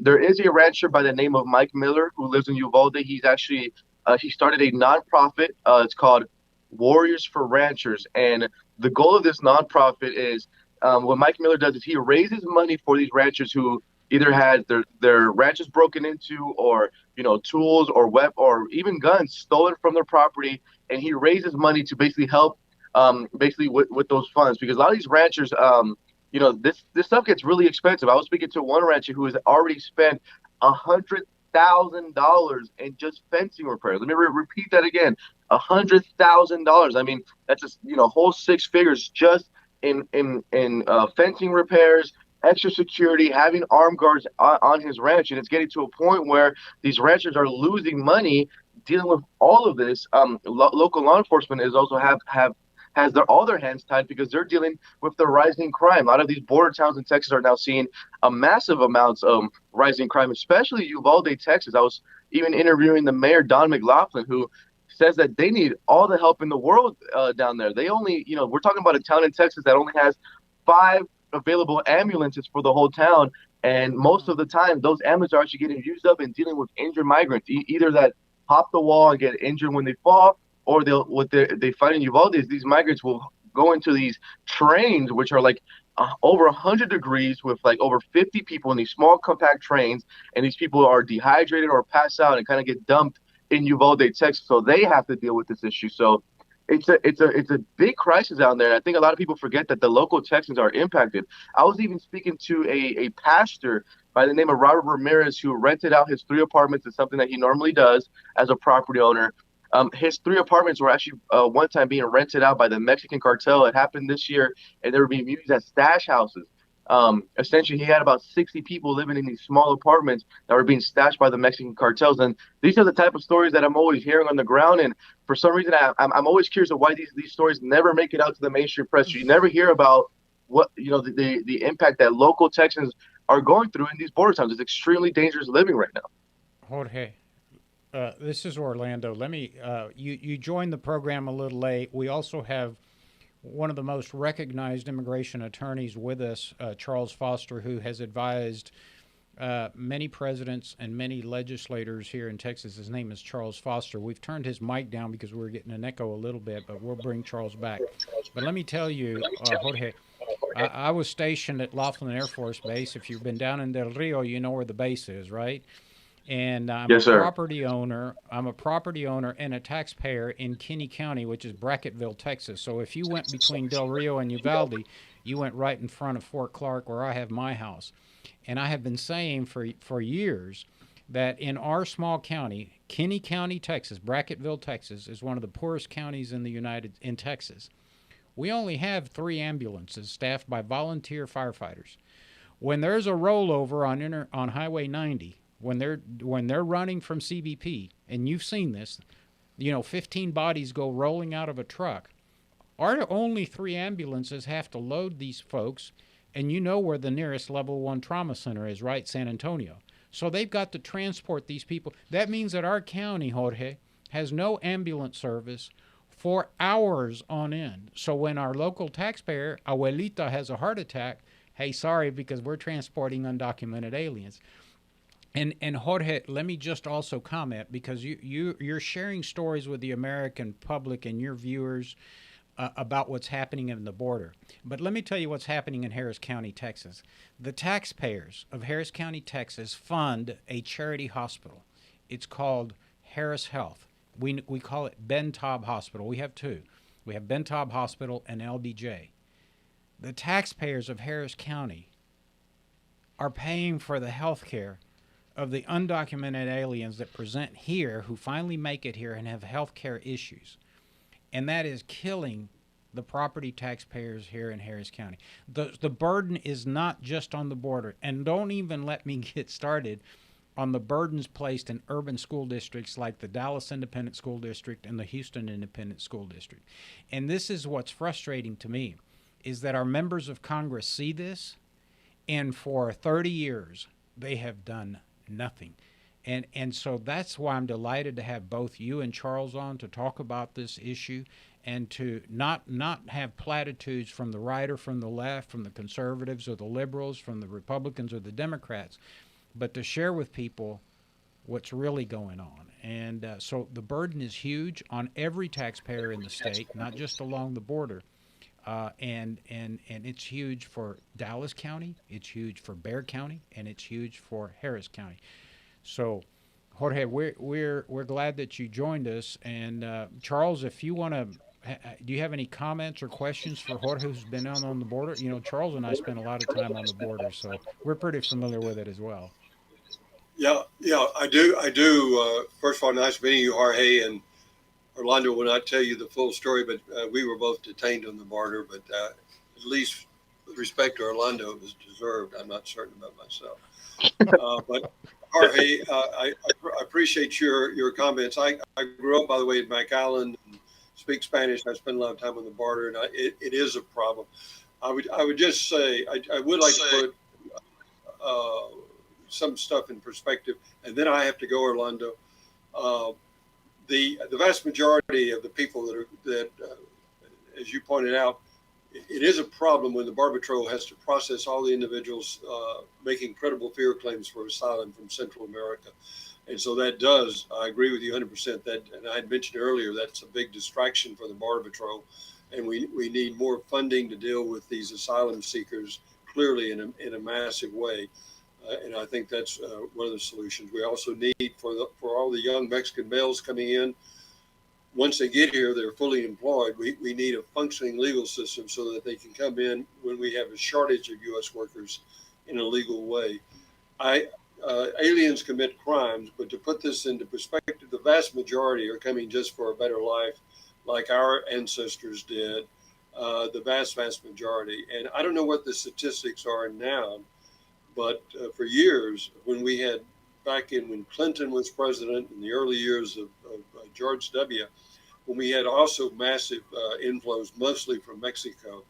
There is a rancher by the name of Mike Miller who lives in Uvalde. He's actually he started a nonprofit. It's called Warriors for Ranchers, and the goal of this nonprofit is what Mike Miller does is he raises money for these ranchers who either had their ranches broken into, or tools or even guns stolen from their property, and he raises money to basically help basically with those funds, because a lot of these ranchers, this stuff gets really expensive. I was speaking to one rancher who has already spent $100,000 in just fencing repairs. Let me repeat that again: $100,000. I mean, that's just whole six figures just in fencing repairs, extra security, having armed guards on his ranch, and it's getting to a point where these ranchers are losing money dealing with all of this. Local law enforcement is also has all their hands tied because they're dealing with the rising crime. A lot of these border towns in Texas are now seeing a massive amounts of rising crime, especially Uvalde, Texas. I was even interviewing the mayor, Don McLaughlin, who says that they need all the help in the world down there. They only, we're talking about a town in Texas that only has 5 available ambulances for the whole town. And most of the time, those ambulances are actually getting used up and dealing with injured migrants, either that hop the wall and get injured when they fall, or they find in Uvalde is these migrants will go into these trains, which are like over 100 degrees with like over 50 people in these small compact trains, and these people are dehydrated or pass out and kind of get dumped in Uvalde, Texas. So they have to deal with this issue. So it's a big crisis out there. And I think a lot of people forget that the local Texans are impacted. I was even speaking to a pastor by the name of Robert Ramirez, who rented out his 3 apartments. It's something that he normally does as a property owner. His 3 apartments were actually one time being rented out by the Mexican cartel. It happened this year, and they were being used as stash houses. Essentially, he had about 60 people living in these small apartments that were being stashed by the Mexican cartels. And these are the type of stories that I'm always hearing on the ground. And for some reason, I'm always curious of why these stories never make it out to the mainstream press. You never hear about what the impact that local Texans are going through in these border towns. It's extremely dangerous living right now.
Jorge, this is Orlando. Let me. You joined the program a little late. We also have one of the most recognized immigration attorneys with us, Charles Foster, who has advised many presidents and many legislators here in Texas. His name is Charles Foster. We've turned his mic down because we're getting an echo a little bit, but we'll bring Charles back. But let me tell you, Jorge, I was stationed at Laughlin Air Force Base. If you've been down in Del Rio, you know where the base is, right? And
Yes, sir.
property owner. I'm a property owner and a taxpayer in Kinney County, which is Bracketville, Texas. So if you went between Del Rio and Uvalde, you went right in front of Fort Clark, where I have my house. And I have been saying for years that in our small county, Kinney County, Texas, Bracketville, Texas, is one of the poorest counties in Texas. We only have 3 ambulances staffed by volunteer firefighters. When there's a rollover on Highway 90, when they're running from CBP, and you've seen this, 15 bodies go rolling out of a truck. Our only 3 ambulances have to load these folks, and you know where the nearest level 1 trauma center is, right? San Antonio. So they've got to transport these people. That means that our county, Jorge, has no ambulance service for hours on end. So when our local taxpayer, Abuelita, has a heart attack, hey, sorry, because we're transporting undocumented aliens. And Jorge, let me just also comment, because you're sharing stories with the American public and your viewers about what's happening in the border. But let me tell you what's happening in Harris County, Texas. The taxpayers of Harris County, Texas fund a charity hospital. It's called Harris Health. We call it Ben Taub Hospital. We have 2. We have Ben Taub Hospital and LBJ. The taxpayers of Harris County are paying for the health care of the undocumented aliens that present here, who finally make it here and have health care issues. And that is killing the property taxpayers here in Harris County. The burden is not just on the border. And don't even let me get started on the burdens placed in urban school districts like the Dallas Independent School District and the Houston Independent School District. And this is what's frustrating to me, is that our members of Congress see this, and for 30 years they have done nothing. And so that's why I'm delighted to have both you and Charles on to talk about this issue, and to not have platitudes from the right or from the left, from the conservatives or the liberals, from the Republicans or the Democrats, but to share with people what's really going on. And so the burden is huge on every taxpayer in the state, not just along the border. And it's huge for Dallas County, it's huge for Bexar County, and it's huge for Harris County. So, Jorge, we're glad that you joined us. And Charles, if you want to do you have any comments or questions for Jorge, who's been on the border? You know, Charles and I spend a lot of time on the border, so we're pretty familiar with it as well.
Yeah, I do. First of all, nice meeting you, Jorge. And Orlando will not tell you the full story, but we were both detained on the border. But at least with respect to Orlando, it was deserved. I'm not certain about myself. But Jorge, I appreciate your comments. I grew up, by the way, in McAllen, and speak Spanish. I spend a lot of time on the border, and it is a problem. I would just say I would like to put some stuff in perspective, and then I have to go, Orlando. The vast majority of the people that as you pointed out, it is a problem when the Border Patrol has to process all the individuals making credible fear claims for asylum from Central America. And so that does, I agree with you 100% that, and I had mentioned earlier, that's a big distraction for the Border Patrol. And we need more funding to deal with these asylum seekers clearly in a massive way. And I think that's one of the solutions. We also need for all the young Mexican males coming in, once they get here, they're fully employed. We need a functioning legal system so that they can come in when we have a shortage of U.S. workers in a legal way. Aliens commit crimes, but to put this into perspective, the vast majority are coming just for a better life, like our ancestors did, the vast majority. And I don't know what the statistics are now, but for years, when we had when Clinton was president in the early years of George W., when we had also massive inflows, mostly from Mexico,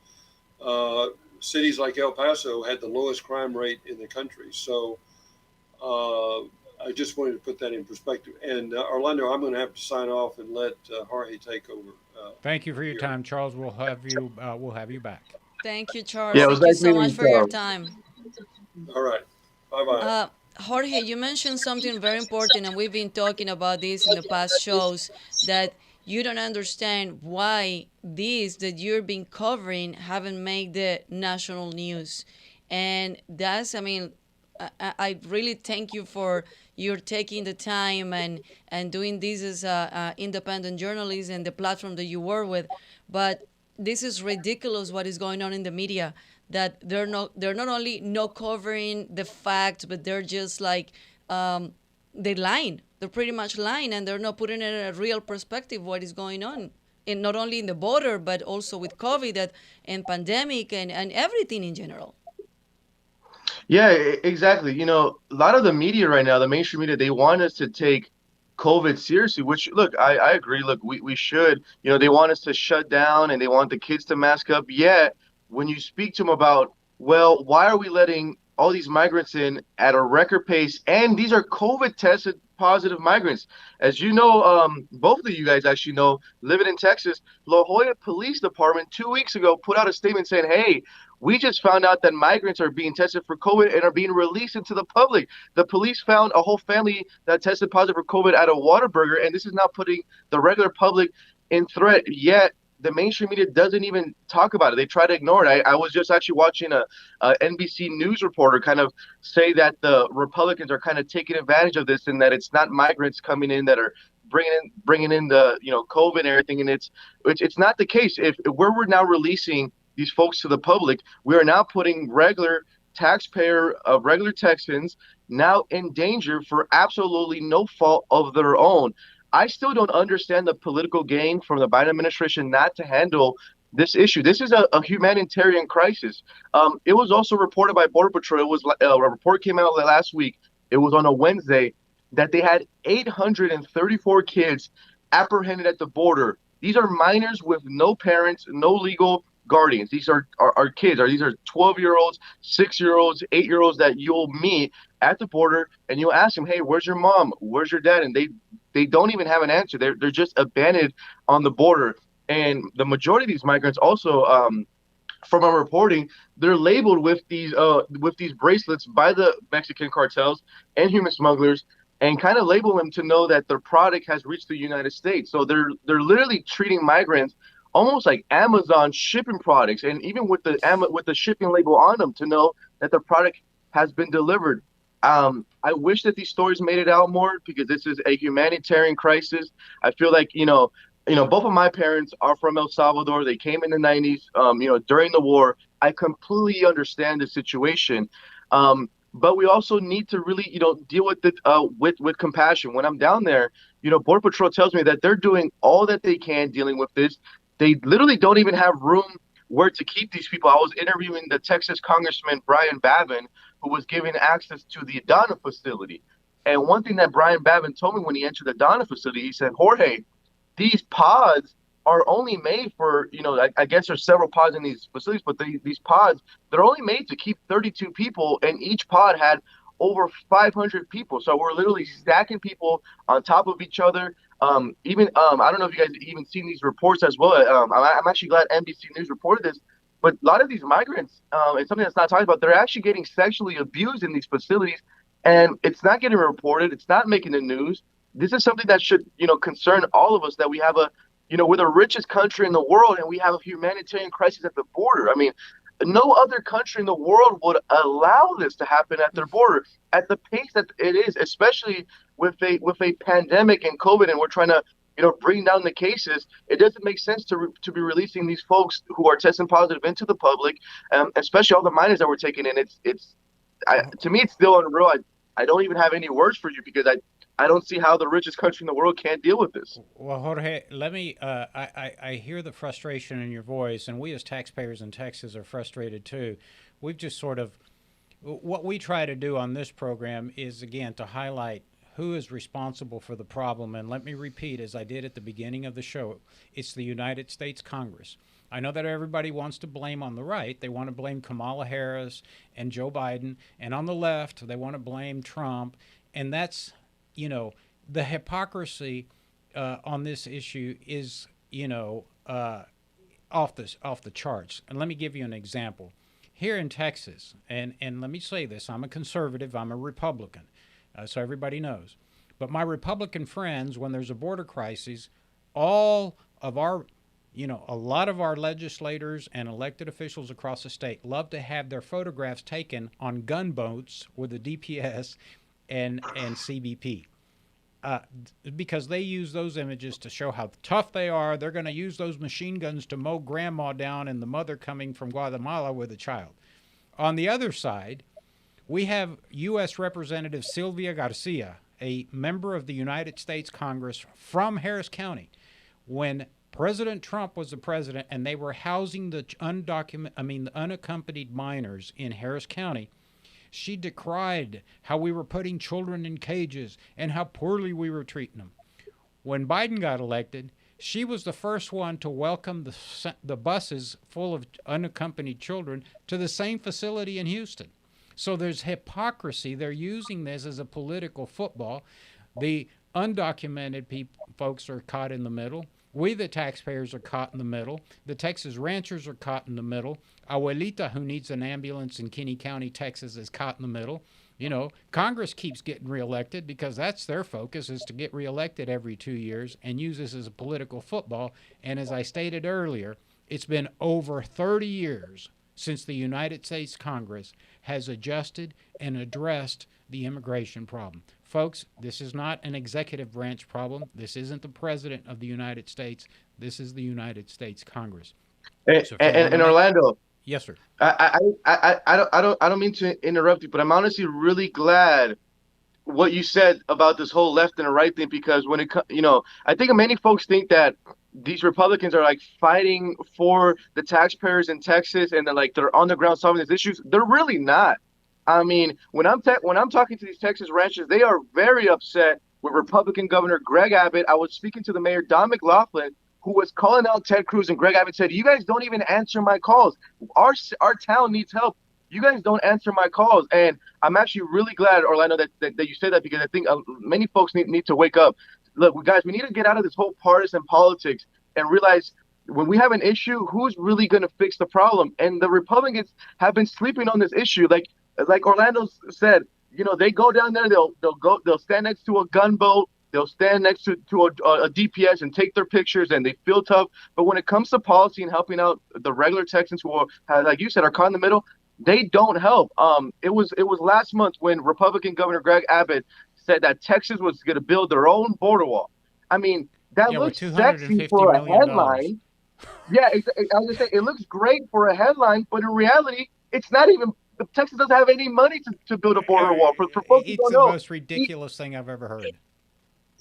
cities like El Paso had the lowest crime rate in the country. So I just wanted to put that in perspective. And Orlando, I'm going to have to sign off and let Jorge take over.
Thank you for your time, Charles. We'll have you back.
Thank you, Charles.
Yeah, it was
Thank you
nice
so
meeting
much
you,
for your
Charles.
time.
All right. Bye-bye.
Jorge, you mentioned something very important, and we've been talking about this in the past shows, that you don't understand why these that you've been covering haven't made the national news. And that's, I mean, I really thank you for your taking the time and doing this as independent journalist and the platform that you work with. But this is ridiculous what is going on in the media, that they're not only not covering the facts, but they're just like they lying. They're pretty much lying, and they're not putting in a real perspective what is going on, in not only in the border but also with COVID and pandemic and everything in general.
Yeah, exactly. You know, a lot of the media right now, the mainstream media, they want us to take COVID seriously, which, look, I agree. Look, we should. You know, they want us to shut down and they want the kids to mask up. Yet, when you speak to them about, well, why are we letting all these migrants in at a record pace? And these are COVID tested positive migrants. As you know, both of you guys actually know, living in Texas, La Jolla Police Department 2 weeks ago put out a statement saying, hey, we just found out that migrants are being tested for COVID and are being released into the public. The police found a whole family that tested positive for COVID at a Whataburger, and this is now putting the regular public in threat. Yet the mainstream media doesn't even talk about it. They try to ignore it. I was just actually watching a NBC News reporter kind of say that the Republicans are kind of taking advantage of this, and that it's not migrants coming in that are bringing in the COVID and everything. And it's not the case. If we're now releasing these folks to the public, we are now putting regular regular Texans now in danger for absolutely no fault of their own. I still don't understand the political gain from the Biden administration not to handle this issue. This is a humanitarian crisis. It was also reported by Border Patrol. It was a report came out last week. It was on a Wednesday that they had 834 kids apprehended at the border. These are minors with no parents, no legal guardians. These are kids. These are 12-year-olds, 6-year-olds, 8-year-olds that you'll meet at the border, and you'll ask them, hey, where's your mom? Where's your dad? And they don't even have an answer. They're just abandoned on the border. And the majority of these migrants also, from our reporting, they're labeled with these bracelets by the Mexican cartels and human smugglers, and kind of label them to know that their product has reached the United States. So they're literally treating migrants almost like Amazon shipping products, and even with the shipping label on them to know that the product has been delivered. I wish that these stories made it out more, because this is a humanitarian crisis. I feel like, both of my parents are from El Salvador. They came in the 90s, during the war. I completely understand the situation. But we also need to really, deal with it with compassion. When I'm down there, Border Patrol tells me that they're doing all that they can dealing with this. They literally don't even have room where to keep these people. I was interviewing the Texas Congressman Brian Babin, who was given access to the Adana facility. And one thing that Brian Babin told me when he entered the Adana facility, he said, Jorge, these pods are only made for, I guess there's several pods in these facilities, but these pods, they're only made to keep 32 people, and each pod had over 500 people. So we're literally stacking people on top of each other. I don't know if you guys even seen these reports as well. I'm actually glad NBC News reported this, but a lot of these migrants, it's something that's not talked about. They're actually getting sexually abused in these facilities, and it's not getting reported. It's not making the news. This is something that should, concern all of us, that we have we're the richest country in the world, and we have a humanitarian crisis at the border. I mean, no other country in the world would allow this to happen at their border at the pace that it is, especially with a pandemic and COVID, and we're trying to, bring down the cases. It doesn't make sense to be releasing these folks who are testing positive into the public, especially all the minors that we're taking in. To me, it's still unreal. I don't even have any words for you, because I don't see how the richest country in the world can't deal with this.
Well, Jorge, let me. I hear the frustration in your voice, and we as taxpayers in Texas are frustrated too. We've just sort of, what we try to do on this program is, again, to highlight who is responsible for the problem. And let me repeat, as I did at the beginning of the show, it's the United States Congress. I know that everybody wants to blame on the right. They want to blame Kamala Harris and Joe Biden. And on the left, they want to blame Trump. And that's, the hypocrisy on this issue is, off the charts. And let me give you an example. Here in Texas, and let me say this, I'm a conservative, I'm a Republican, so everybody knows. But my Republican friends, when there's a border crisis, all of our, a lot of our legislators and elected officials across the state love to have their photographs taken on gunboats with a DPS and CBP. Because they use those images to show how tough they are. They're going to use those machine guns to mow grandma down and the mother coming from Guatemala with a child. On the other side, we have U.S. Representative Sylvia Garcia, a member of the United States Congress from Harris County. When President Trump was the president and they were housing the unaccompanied minors in Harris County, she decried how we were putting children in cages and how poorly we were treating them. When Biden got elected, she was the first one to welcome the buses full of unaccompanied children to the same facility in Houston. So there's hypocrisy. They're using this as a political football. The undocumented folks are caught in the middle. We, the taxpayers, are caught in the middle. The Texas ranchers are caught in the middle. Abuelita, who needs an ambulance in Kinney County, Texas, is caught in the middle. Congress keeps getting reelected because that's their focus, is to get reelected every 2 years and use this as a political football. And as I stated earlier, it's been over 30 years since the United States Congress has adjusted and addressed the immigration problem. Folks, this is not an executive branch problem. This isn't the President of the United States. This is the United States Congress.
And Orlando.
Yes, sir.
I don't mean to interrupt you, but I'm honestly really glad what you said about this whole left and right thing, because when I think many folks think that these Republicans are like fighting for the taxpayers in Texas and they're on the ground solving these issues. They're really not. I mean, when I'm talking to these Texas ranchers, they are very upset with Republican Governor Greg Abbott. I was speaking to the mayor, Don McLaughlin, who was calling out Ted Cruz, and Greg Abbott said, "You guys don't even answer my calls. Our town needs help. You guys don't answer my calls." And I'm actually really glad, Orlando, that you said that, because I think many folks need to wake up. Look, guys, we need to get out of this whole partisan politics and realize when we have an issue, who's really going to fix the problem? And the Republicans have been sleeping on this issue. Like Orlando said, they go down there, they'll stand next to a gunboat, they'll stand next to a DPS and take their pictures, and they feel tough. But when it comes to policy and helping out the regular Texans who are, like you said, are caught in the middle, they don't help. It was last month when Republican Governor Greg Abbott said that Texas was going to build their own border wall. I mean, that
Yeah, with
looks sexy
$250
for a
million.
headline. Yeah, I was just saying it looks great for a headline, but in reality, it's not even. Texas doesn't have any money to build a border wall. For folks who
It's
don't
the
know,
most ridiculous thing I've ever heard.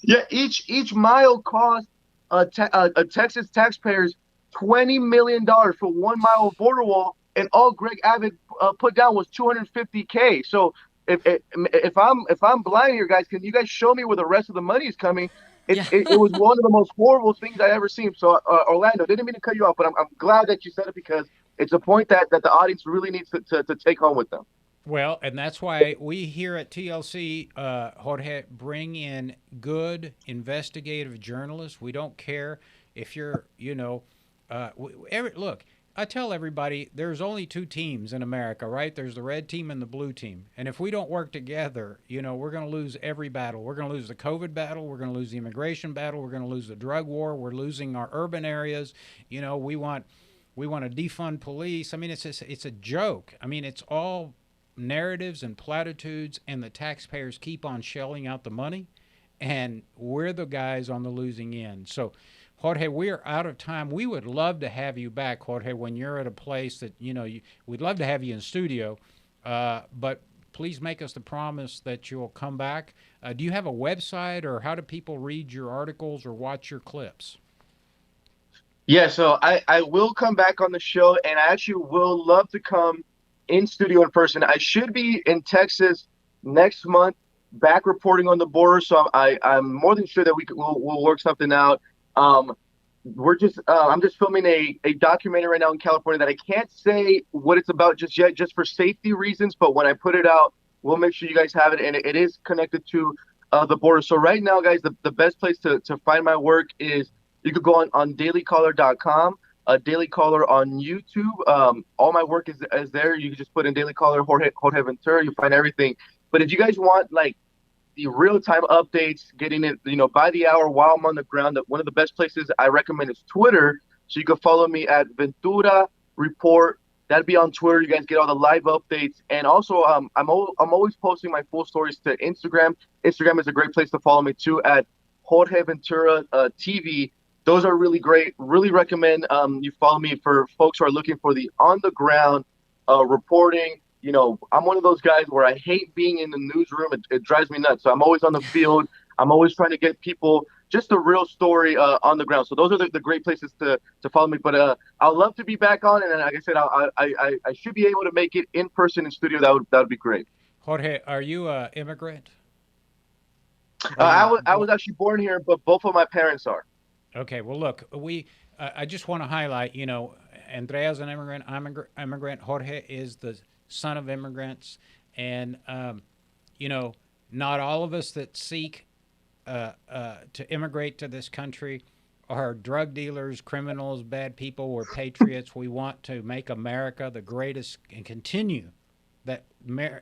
yeah, each mile costs a Texas taxpayers $20 million for 1 mile of border wall, and all Greg Abbott put down was 250K. So if I'm blind here, guys, can you guys show me where the rest of the money is coming?
Yeah.
It was one of the most horrible things I ever seen. So Orlando, didn't mean to cut you off, but I'm glad that you said it because it's a point that the audience really needs to take home with them.
Well, and that's why we here at TLC, Jorge, bring in good investigative journalists. We don't care if you're, look, I tell everybody there's only two teams in America, right? There's the red team and the blue team. And if we don't work together, we're going to lose every battle. We're going to lose the COVID battle. We're going to lose the immigration battle. We're going to lose the drug war. We're losing our urban areas. We want to defund police. I mean, it's a joke. I mean, it's all narratives and platitudes, and the taxpayers keep on shelling out the money, and we're the guys on the losing end. So, Jorge, we're out of time. We would love to have you back, Jorge, when you're at a place that, we'd love to have you in studio, but please make us the promise that you'll come back. Do you have a website, or how do people read your articles or watch your clips?
Yeah, so I will come back on the show, and I actually will love to come in studio in person. I should be in Texas next month, back reporting on the border. So I'm more than sure that we'll work something out. I'm just filming a documentary right now in California that I can't say what it's about just yet, just for safety reasons. But when I put it out, we'll make sure you guys have it, and it is connected to the border. So right now, guys, the best place to find my work is you could go on dailycaller.com. Daily Caller on YouTube. All my work is there. You can just put in Daily Caller Jorge Ventura. You'll find everything. But if you guys want like the real-time updates, getting it by the hour while I'm on the ground, one of the best places I recommend is Twitter. So you can follow me at Ventura Report. That'd be on Twitter. You guys get all the live updates, and also I'm always posting my full stories to Instagram. Instagram is a great place to follow me too at Jorge Ventura TV. Those are really great. Really recommend you follow me for folks who are looking for the on-the-ground reporting. I'm one of those guys where I hate being in the newsroom. It drives me nuts. So I'm always on the field. I'm always trying to get people just the real story on the ground. So those are the great places to follow me. But I'd love to be back on. And like I said, I should be able to make it in person in studio. That would be great.
Jorge, are you an immigrant?
I was actually born here, but both of my parents are.
Okay, well, look, I just want to highlight, Andrea's an immigrant, I'm an immigrant, Jorge is the son of immigrants, and, not all of us that seek to immigrate to this country are drug dealers, criminals, bad people. We're patriots. We want to make America the greatest and continue that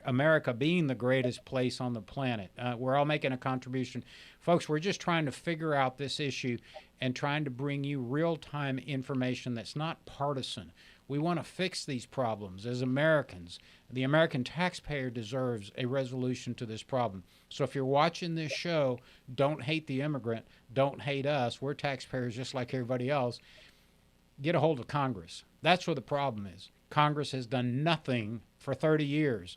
America being the greatest place on the planet. We're all making a contribution. Folks, we're just trying to figure out this issue and trying to bring you real-time information that's not partisan. We want to fix these problems as Americans. The American taxpayer deserves a resolution to this problem. So if you're watching this show, don't hate the immigrant. Don't hate us. We're taxpayers just like everybody else. Get a hold of Congress. That's where the problem is. Congress has done nothing for 30 years.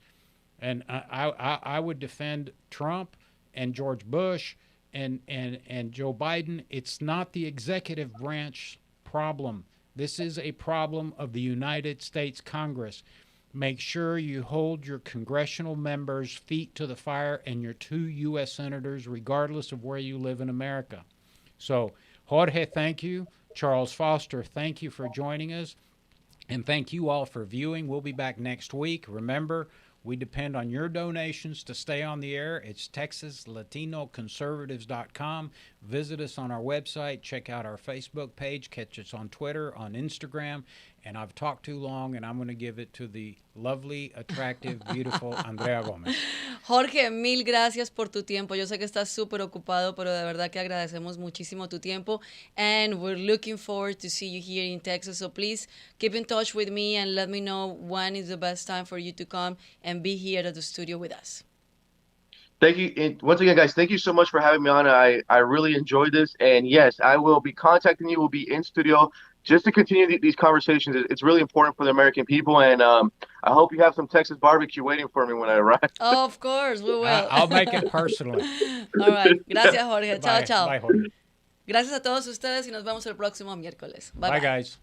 And I would defend Trump and George Bush and Joe Biden. It's not the executive branch problem. This is a problem of the United States Congress. Make sure you hold your congressional members' feet to the fire and your 2 U.S. senators, regardless of where you live in America. So, Jorge, thank you. Charles Foster, thank you for joining us. And thank you all for viewing. We'll be back next week. Remember, we depend on your donations to stay on the air. It's TexasLatinoConservatives.com. Visit us on our website. Check out our Facebook page. Catch us on Twitter, on Instagram. And I've talked too long, and I'm going to give it to the lovely, attractive, beautiful Andrea Gomez.
Jorge, mil gracias por tu tiempo. Yo sé que estás súper ocupado, pero de verdad que agradecemos muchísimo tu tiempo. And we're looking forward to see you here in Texas. So please keep in touch with me and let me know when is the best time for you to come and be here at the studio with us.
Thank you. And once again, guys, thank you so much for having me on. I really enjoyed this. And yes, I will be contacting you. We'll be in studio just to continue these conversations. It's really important for the American people. And I hope you have some Texas barbecue waiting for me when I arrive.
Of course, we will.
I'll make it personally.
All right. Gracias, Jorge. Chao,
Bye.
chao.
Bye, Jorge.
Gracias a todos ustedes y nos vemos el próximo miércoles. Bye,
Bye,
bye.
guys.